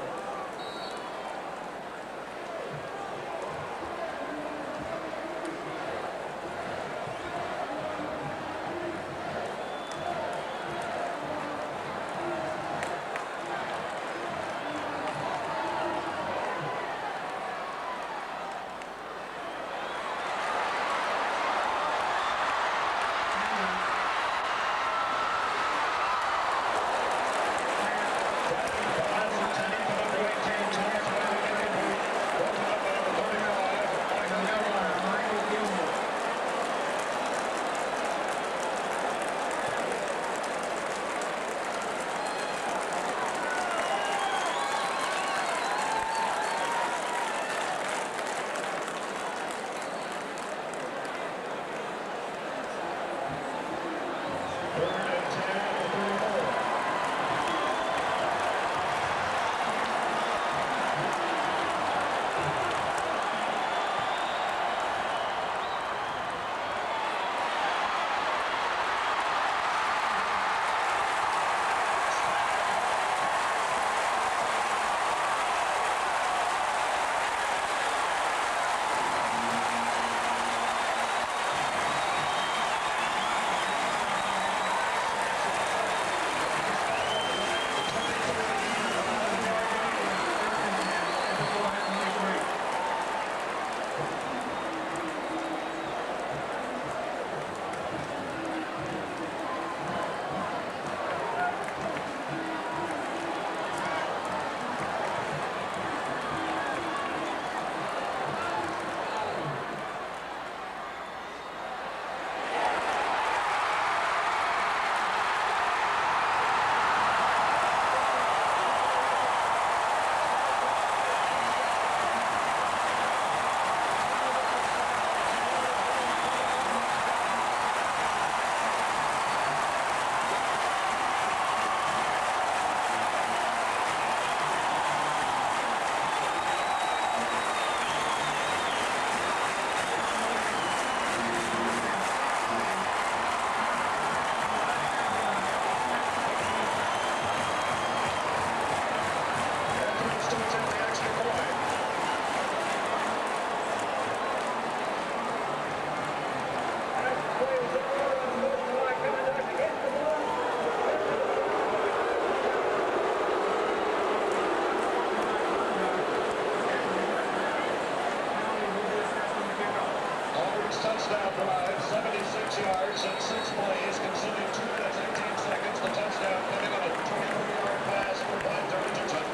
Touchdown drive, 76 yards and 6 plays, consuming 2 minutes, 18 seconds. The touchdown coming on a 23-yard pass for Blanton Richardson.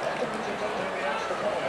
Blanton Richardson taking the extra point.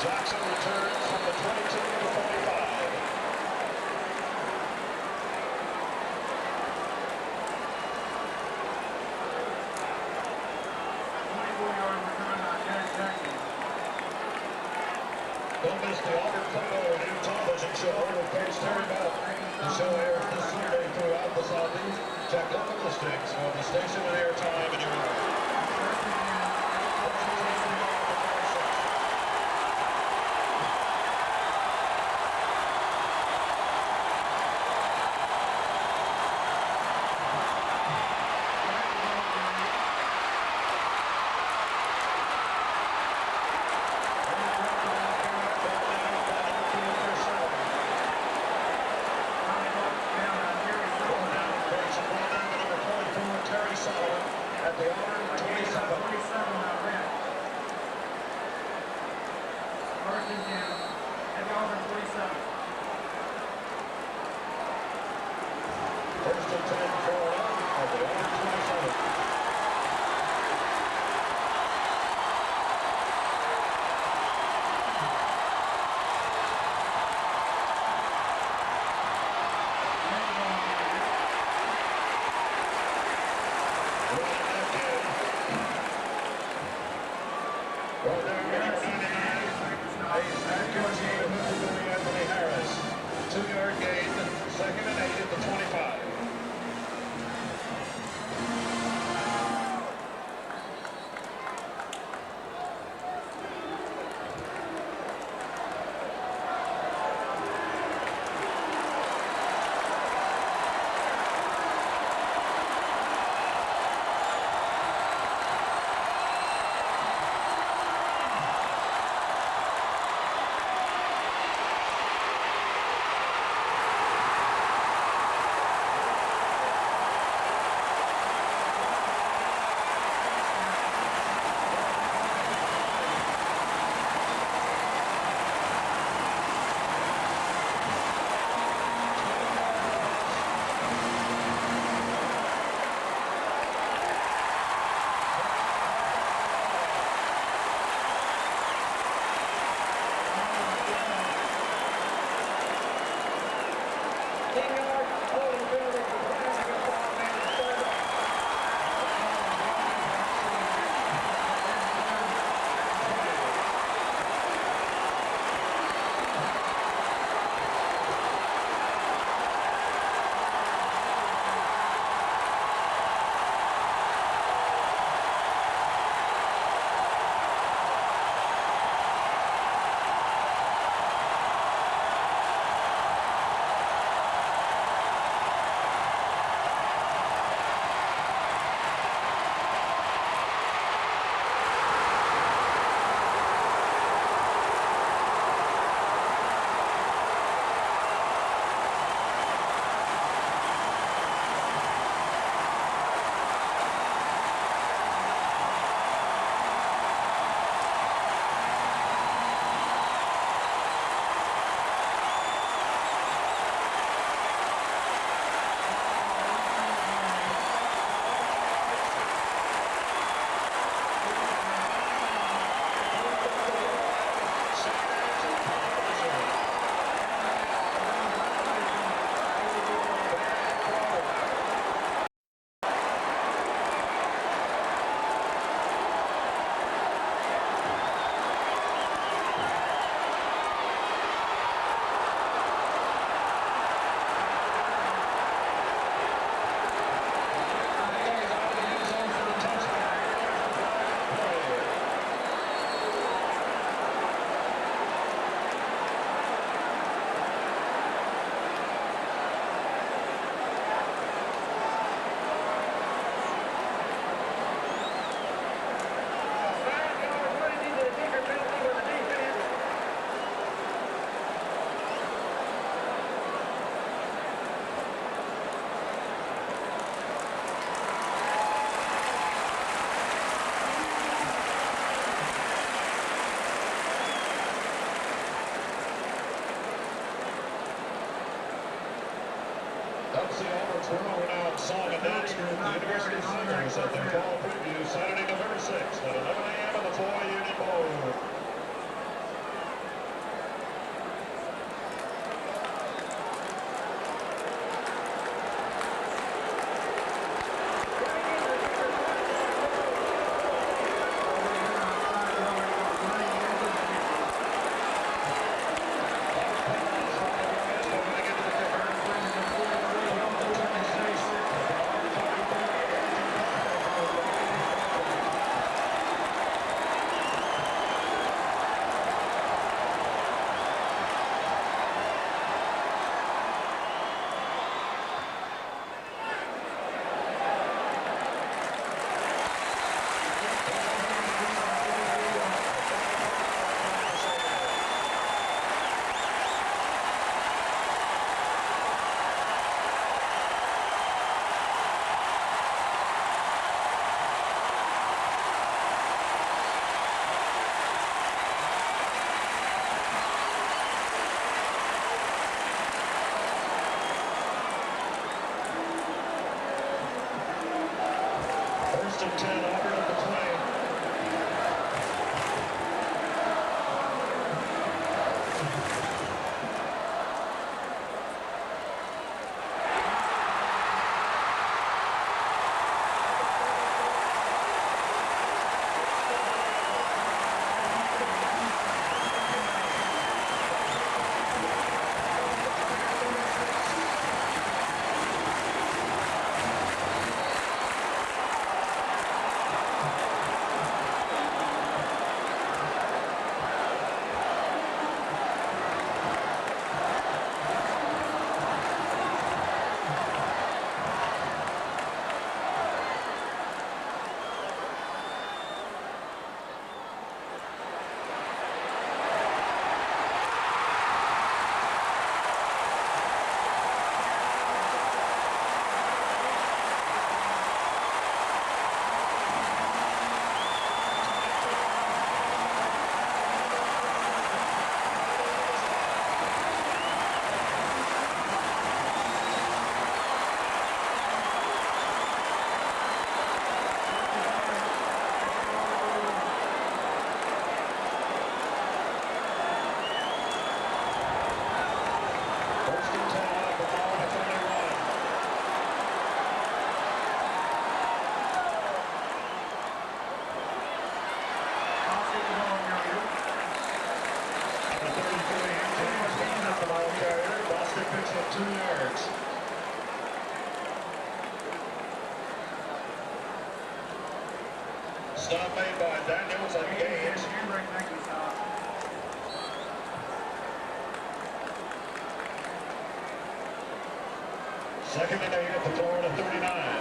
Jackson returns from the 22 to the 45. 24-yard return by Terry Jackson. Don't miss the Auburn Football New Television Show with Coach Terry Bowden. The show airs this Sunday throughout the Southeast. Check local listings for the station and airtime in your area. At the Auburn 27. First and 10 at the Auburn 27. First and 10 for at the Auburn 27. Anthony Harris. 2-yard gain, second and 8 at the 25. First and 10, Auburn at the 20. Stop made by Daniels and Gaines. Second and 8 at the Florida 39.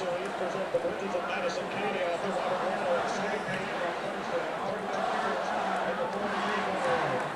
Series present the Bridges of Madison Candy after Robert Randall and second game on Thursday. 32 years in the 40 years.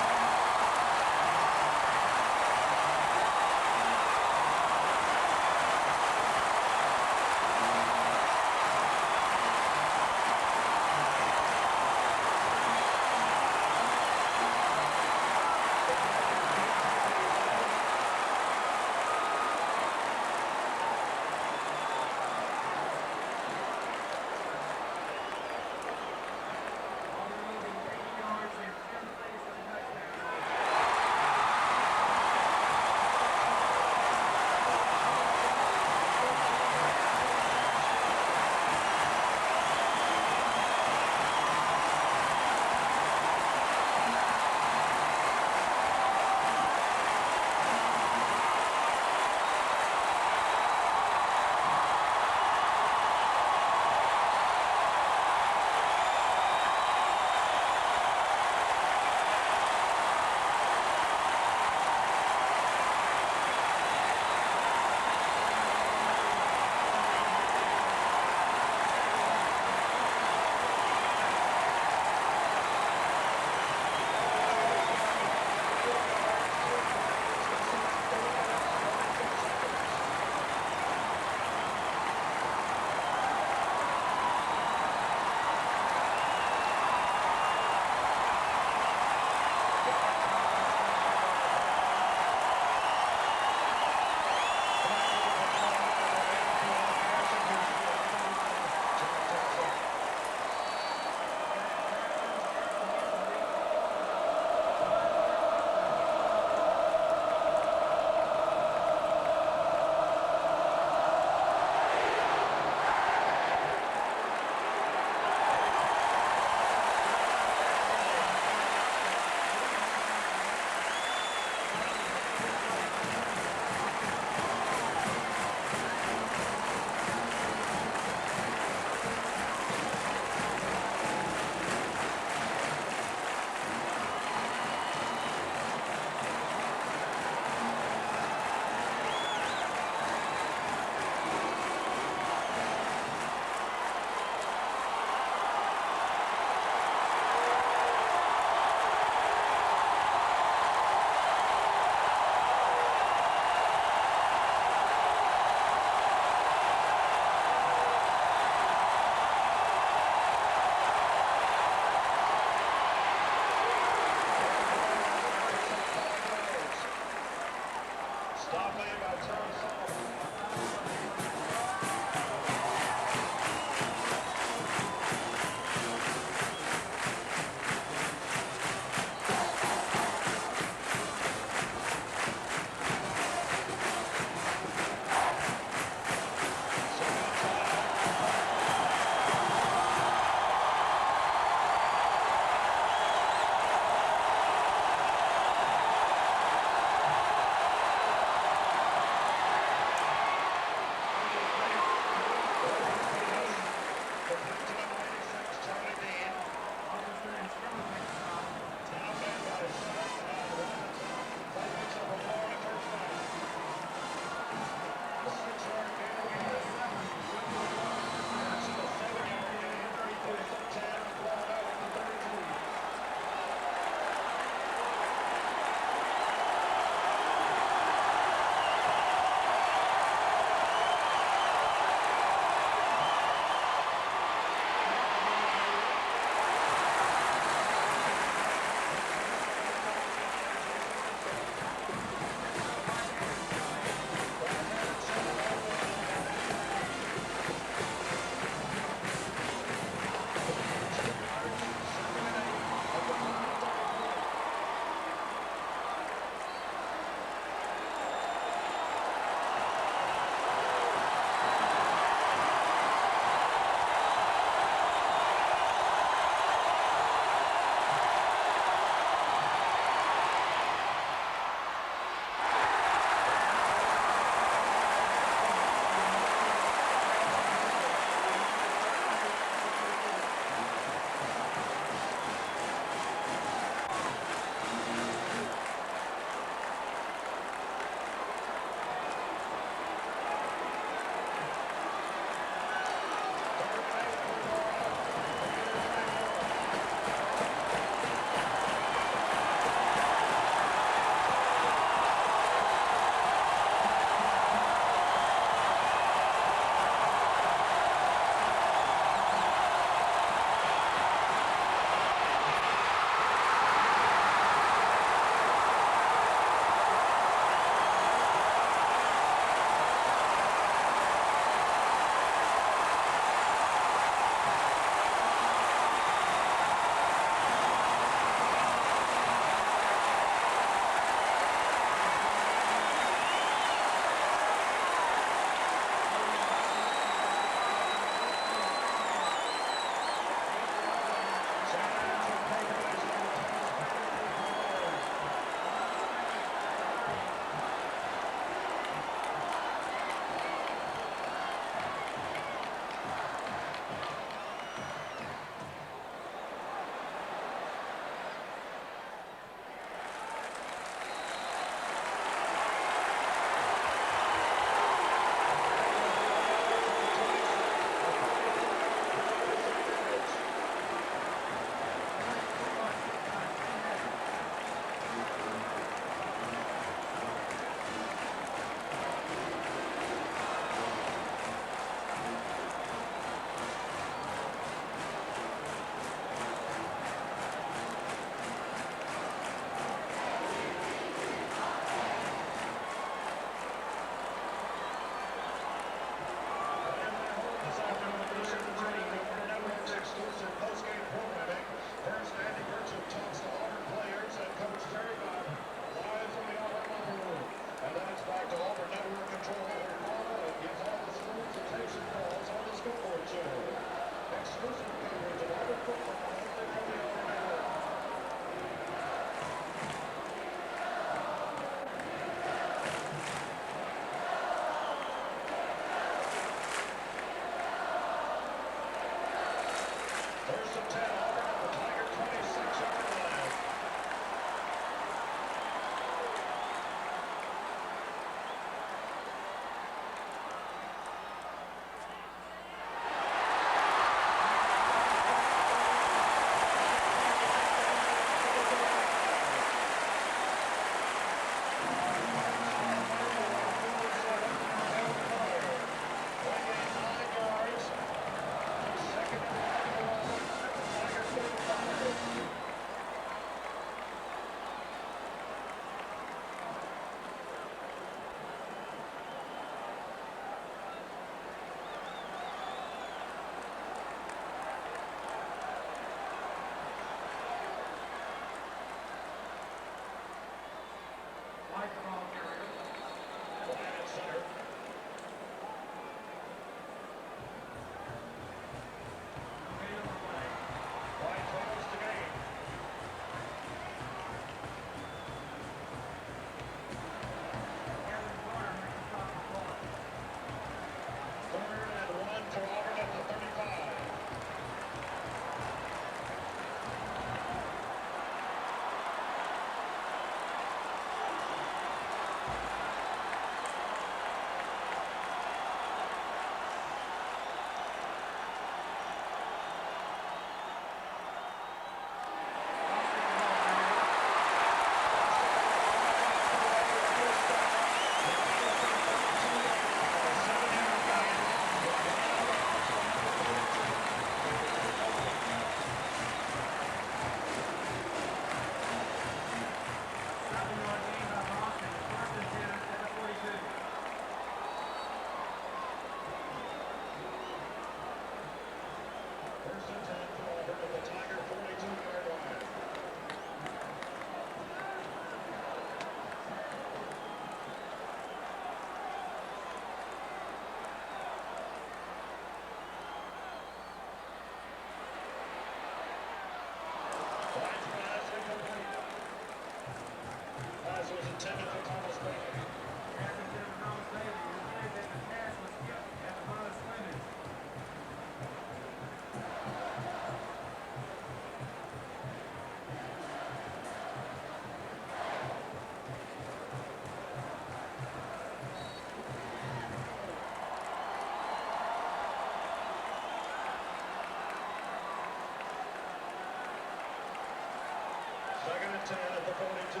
10 at the 42.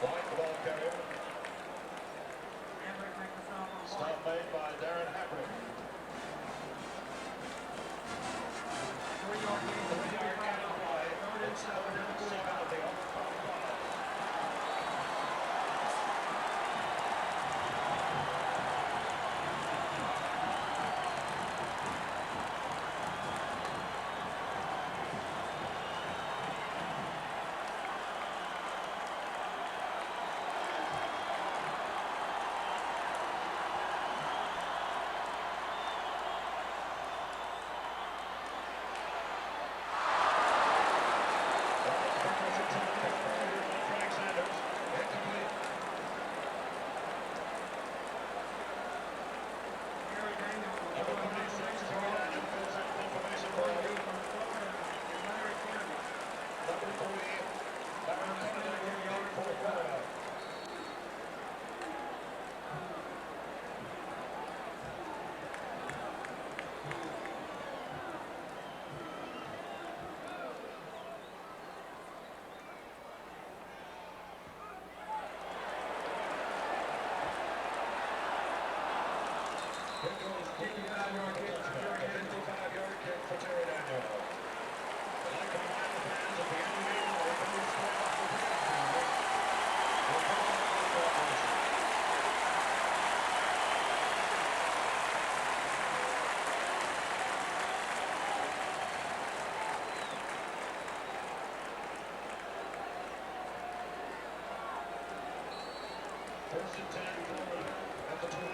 Flying the ball carrier. Stop made by Darren Habrick. 3-yard gain play. It's 7 of the Auburn 45. First and 10 at the 20.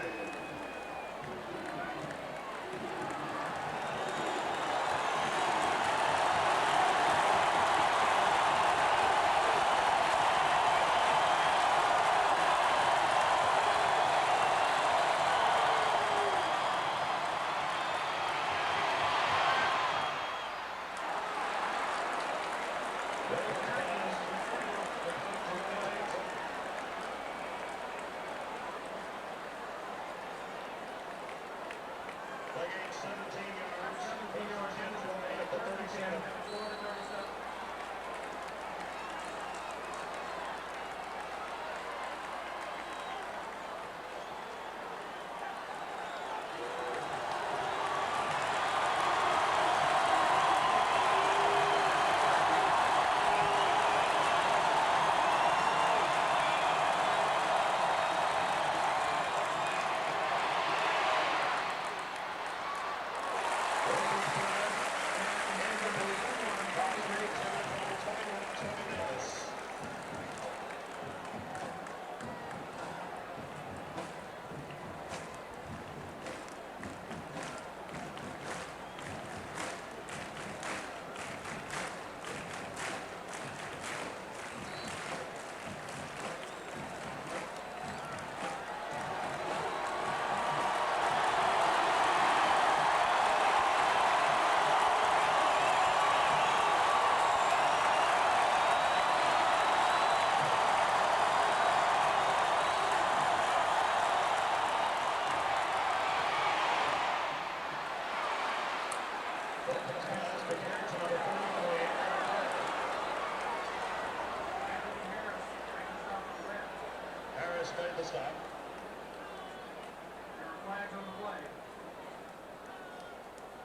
They gained 17 yards. 17 yards at the 37. Harris made the stop. There are flags on the play.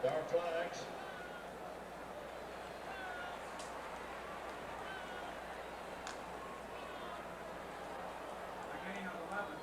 There are flags. A gain of 11.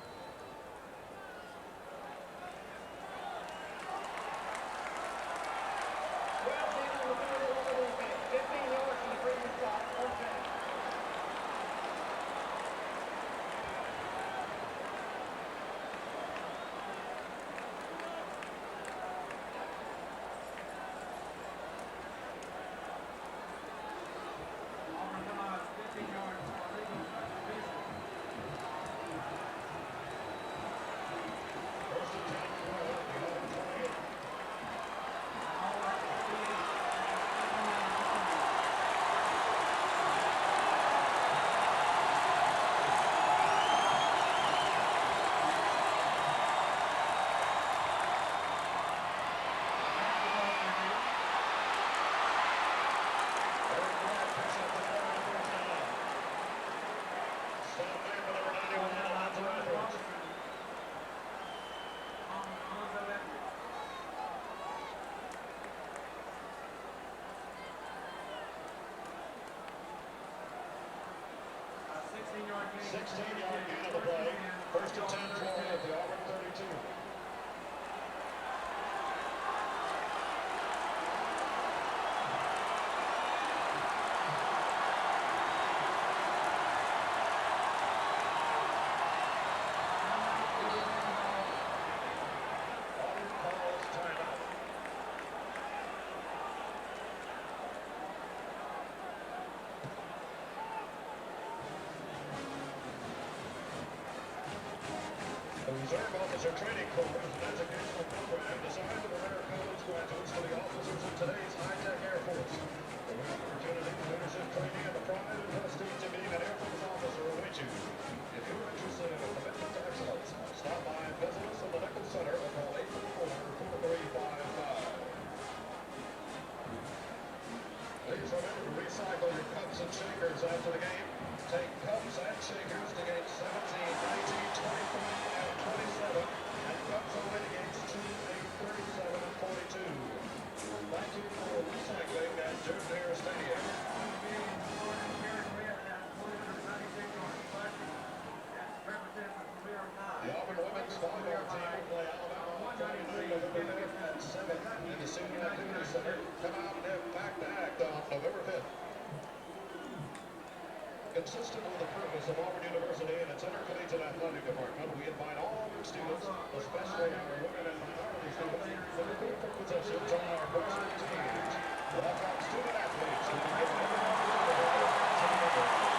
Reserve Officer Training Corps is an educational program designed to prepare college graduates to be officers in today's high-tech Air Force. The opportunity for leadership training and the pride and prestige of being an Air Force officer await you. If you're interested in a commitment to excellence, stop by and visit us in the Nichols Center or call 844-4355. Please remember to recycle your cups and shakers after the game. Take cups and shakers to games 17, 19, 25, and 27, and cups away to games 2, 8, 37, and 42. Thank you for recycling at Jordan Hare Stadium. The Auburn women's volleyball team will play Alabama on Friday night, November 5th at 7 in the Senior Activity Center. Come out and have back-to-act on November 5th. Consistent with the purpose of Auburn University and its intercollegiate athletic department, we invite all Auburn students, especially our women and minority students, to recruit for positions on our varsity teams. Welcome student athletes to be given every opportunity to be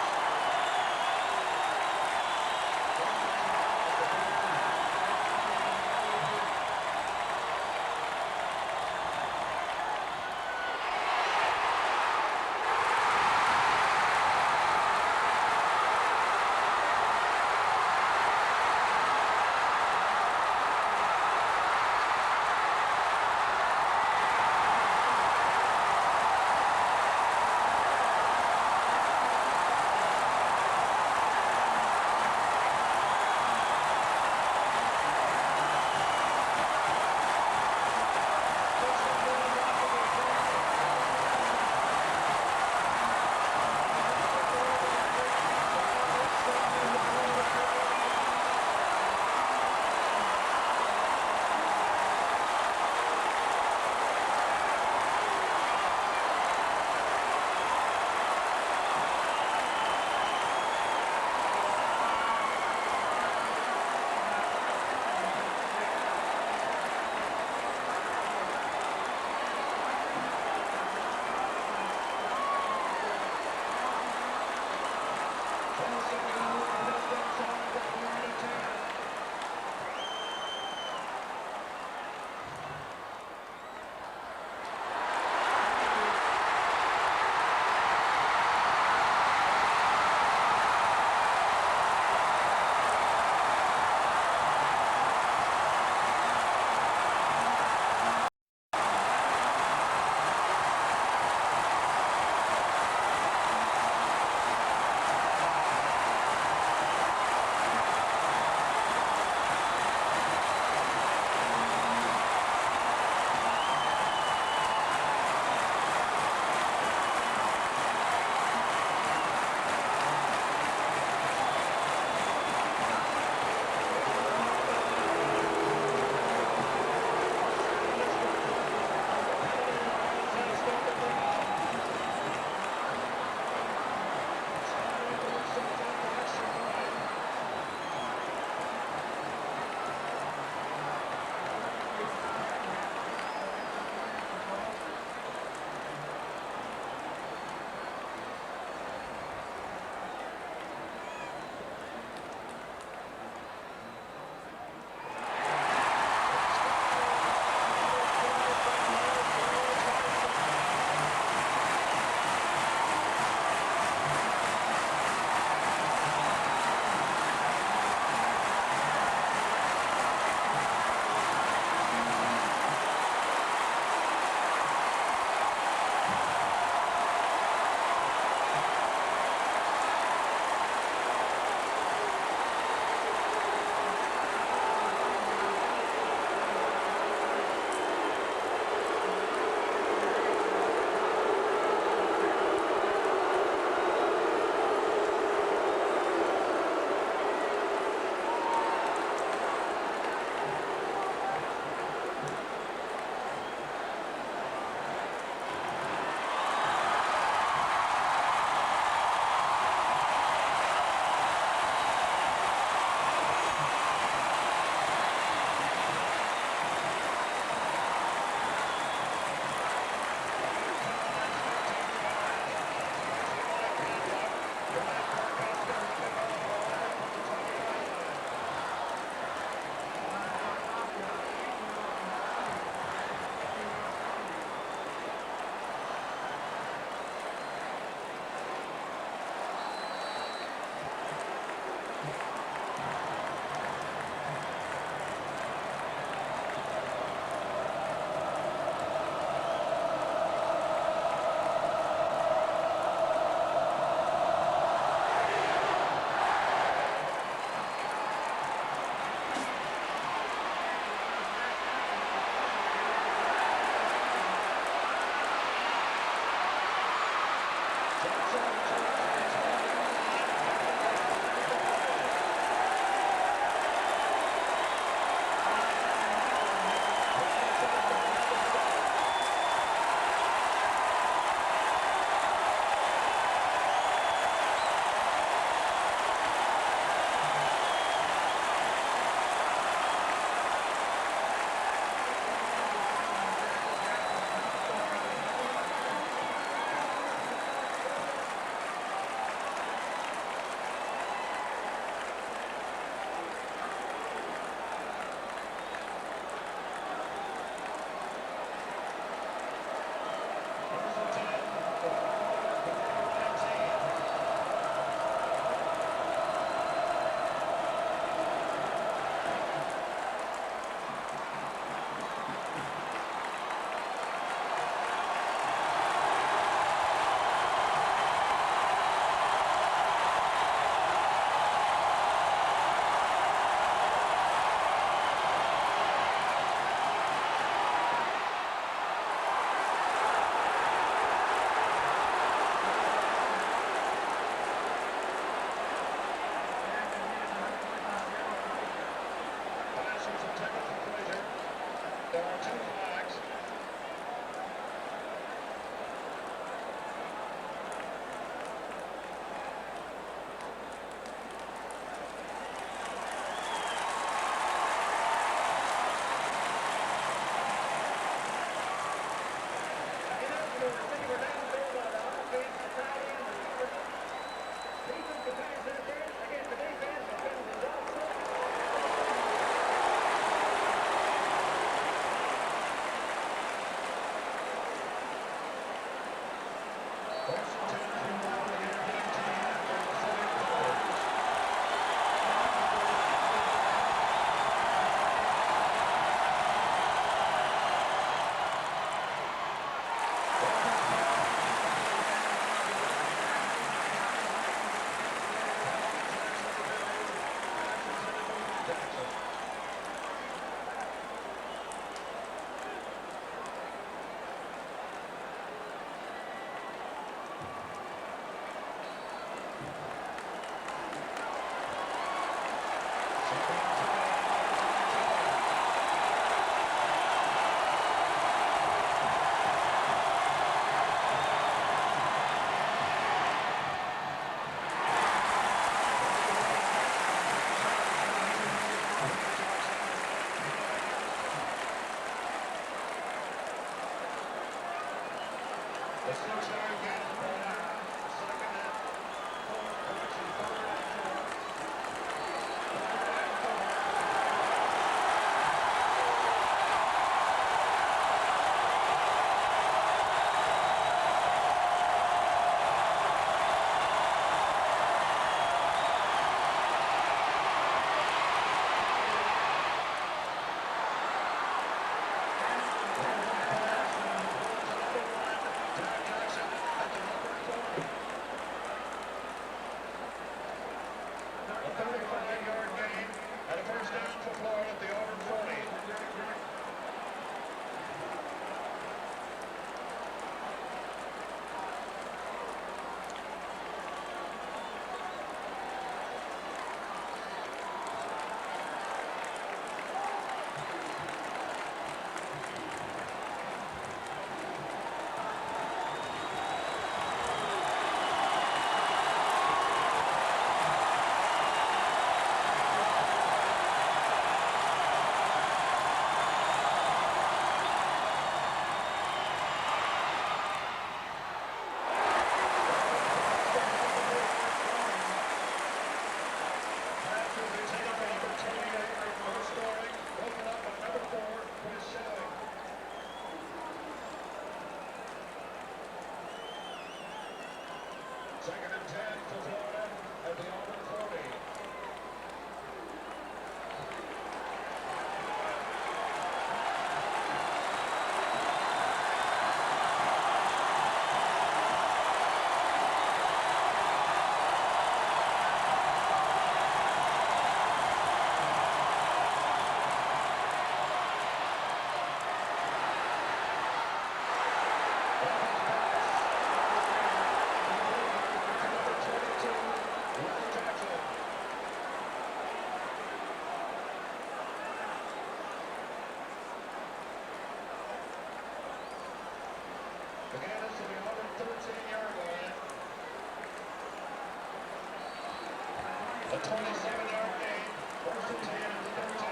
A 27-yard gain, first and 10 at the 13.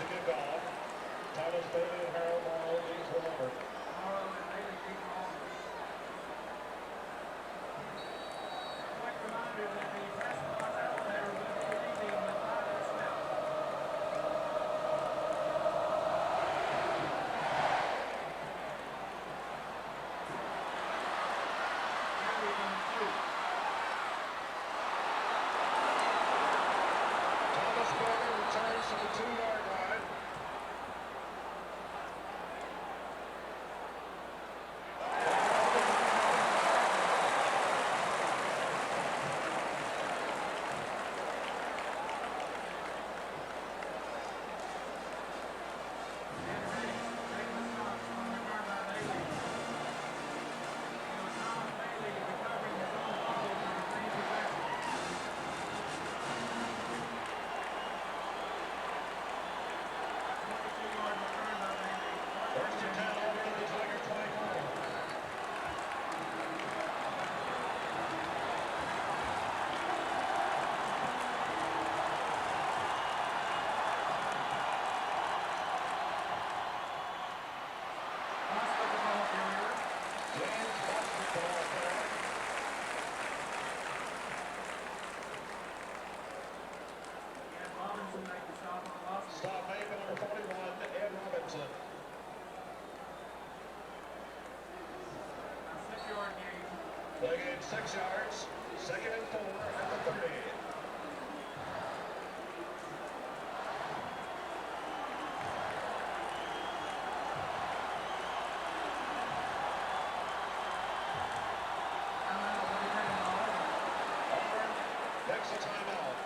to kick off. Thomas Bailey and Harold Morrow, these were numbered. Quick reminder that the press box out there will be leaving the 5 snap. Thomas Bailey returns to the 2-yard line. First and 10 over to the Tiger 24. James basketball player. Stop made by number 41, Ed Robinson. 6-yard gain. Play gain 6 yards. 2nd and 4 at the 30. Auburn takes a timeout.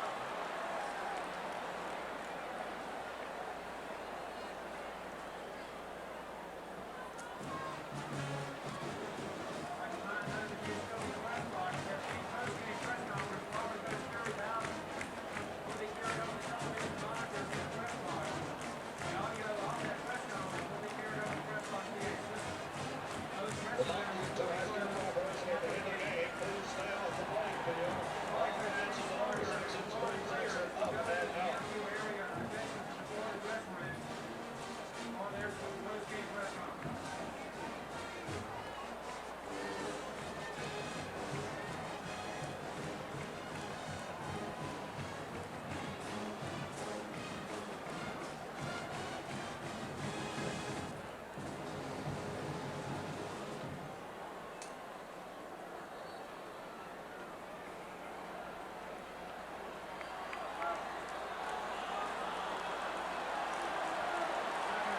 The Tigers to ask your cooperation at the end of the game. Please stay off the playing field. All fans in the lower sections, please exit up and out.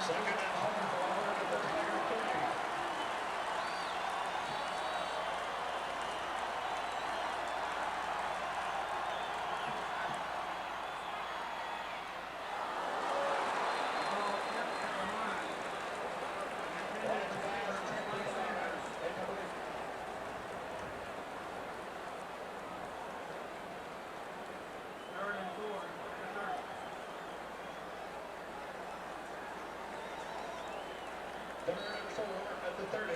Second and home for Auburn at the Tiger 30. Third and 4 at the 30.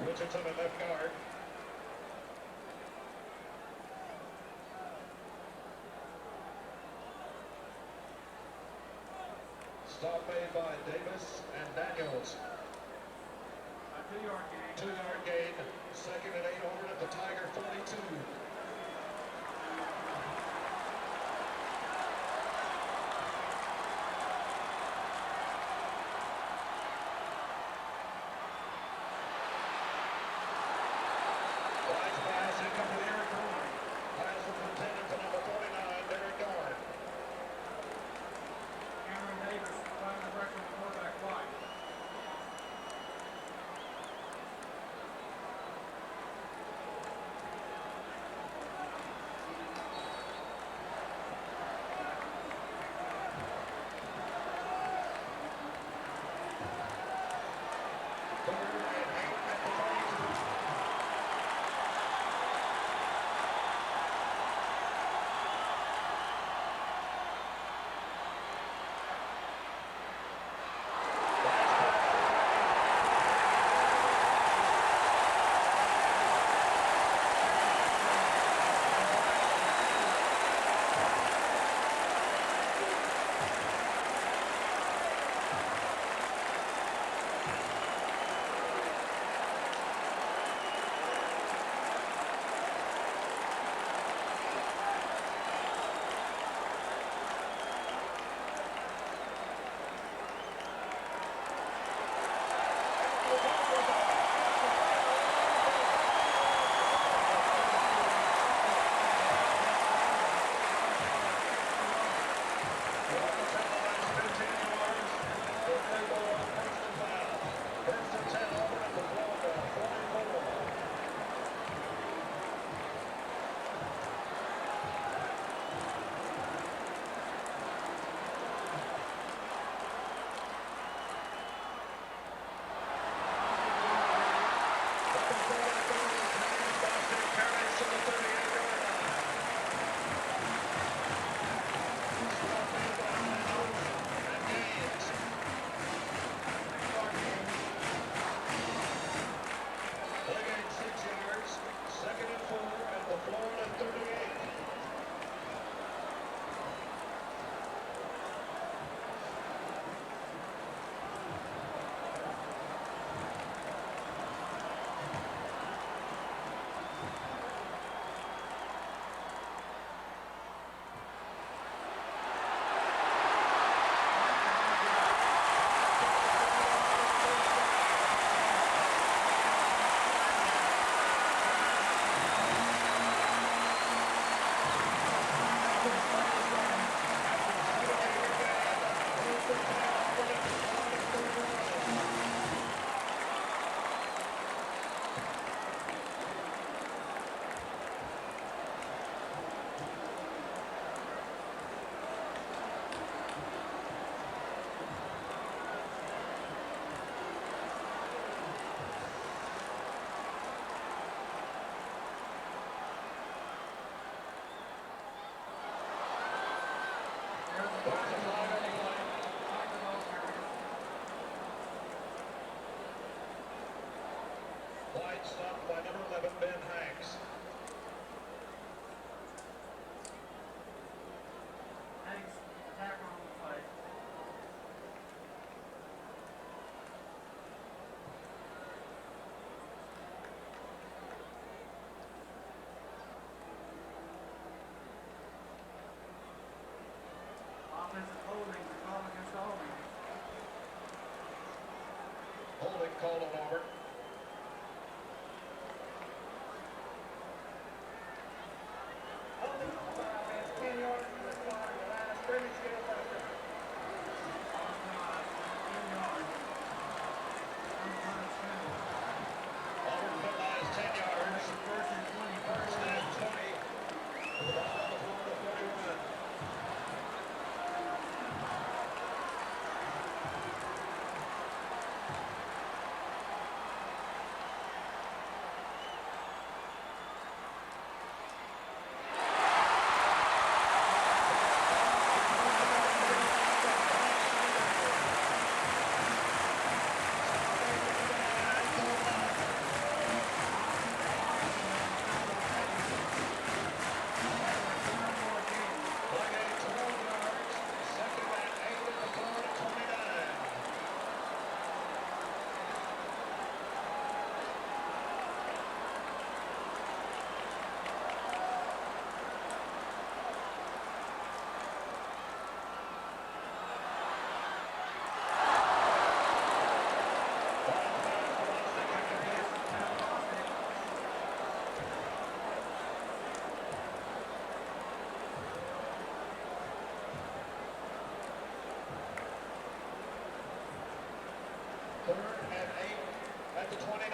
Richardson at left guard. Stop made by Davis and Daniels. A 2-yard gain. 2-yard gain. 2nd and 8 Auburn at the Tiger 42. Wide stop by number 11, Ben Hanks. Hanks, attacker on the play. Offensive holding to call against Auburn. Holding called on Auburn. Holding on the offense, 10 yards from the line. The line of scrimmage goes up there. Offense, 10 yards. Unpunished penalty. Auburn penalized 10 yards. First and 20. First and 20. With the ball on the Florida 41. Third and 8 at the 29.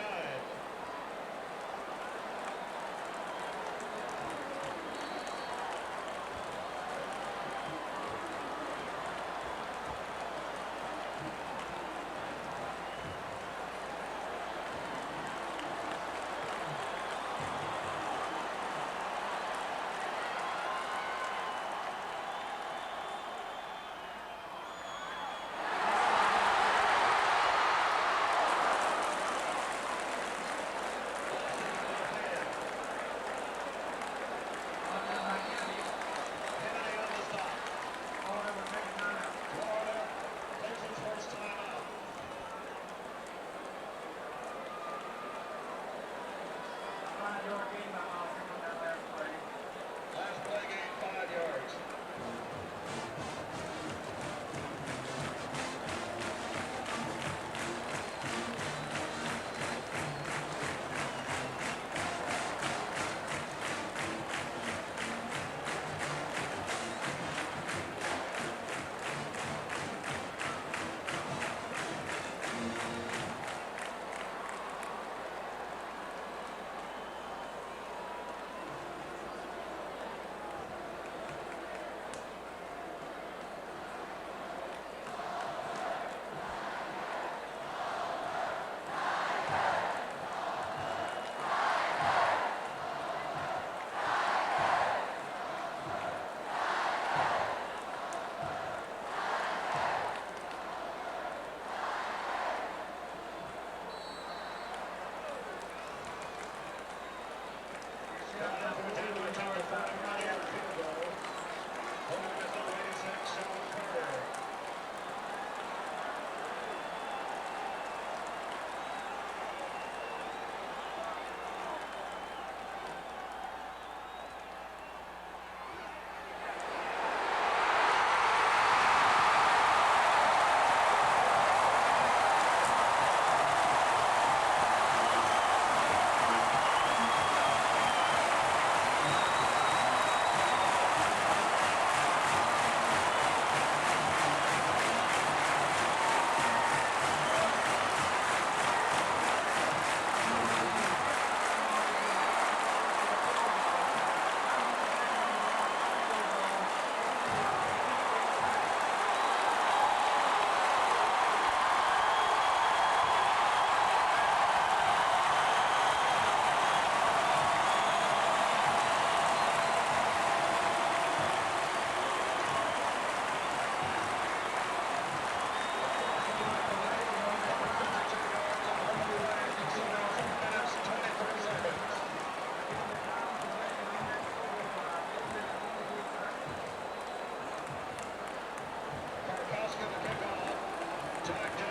Select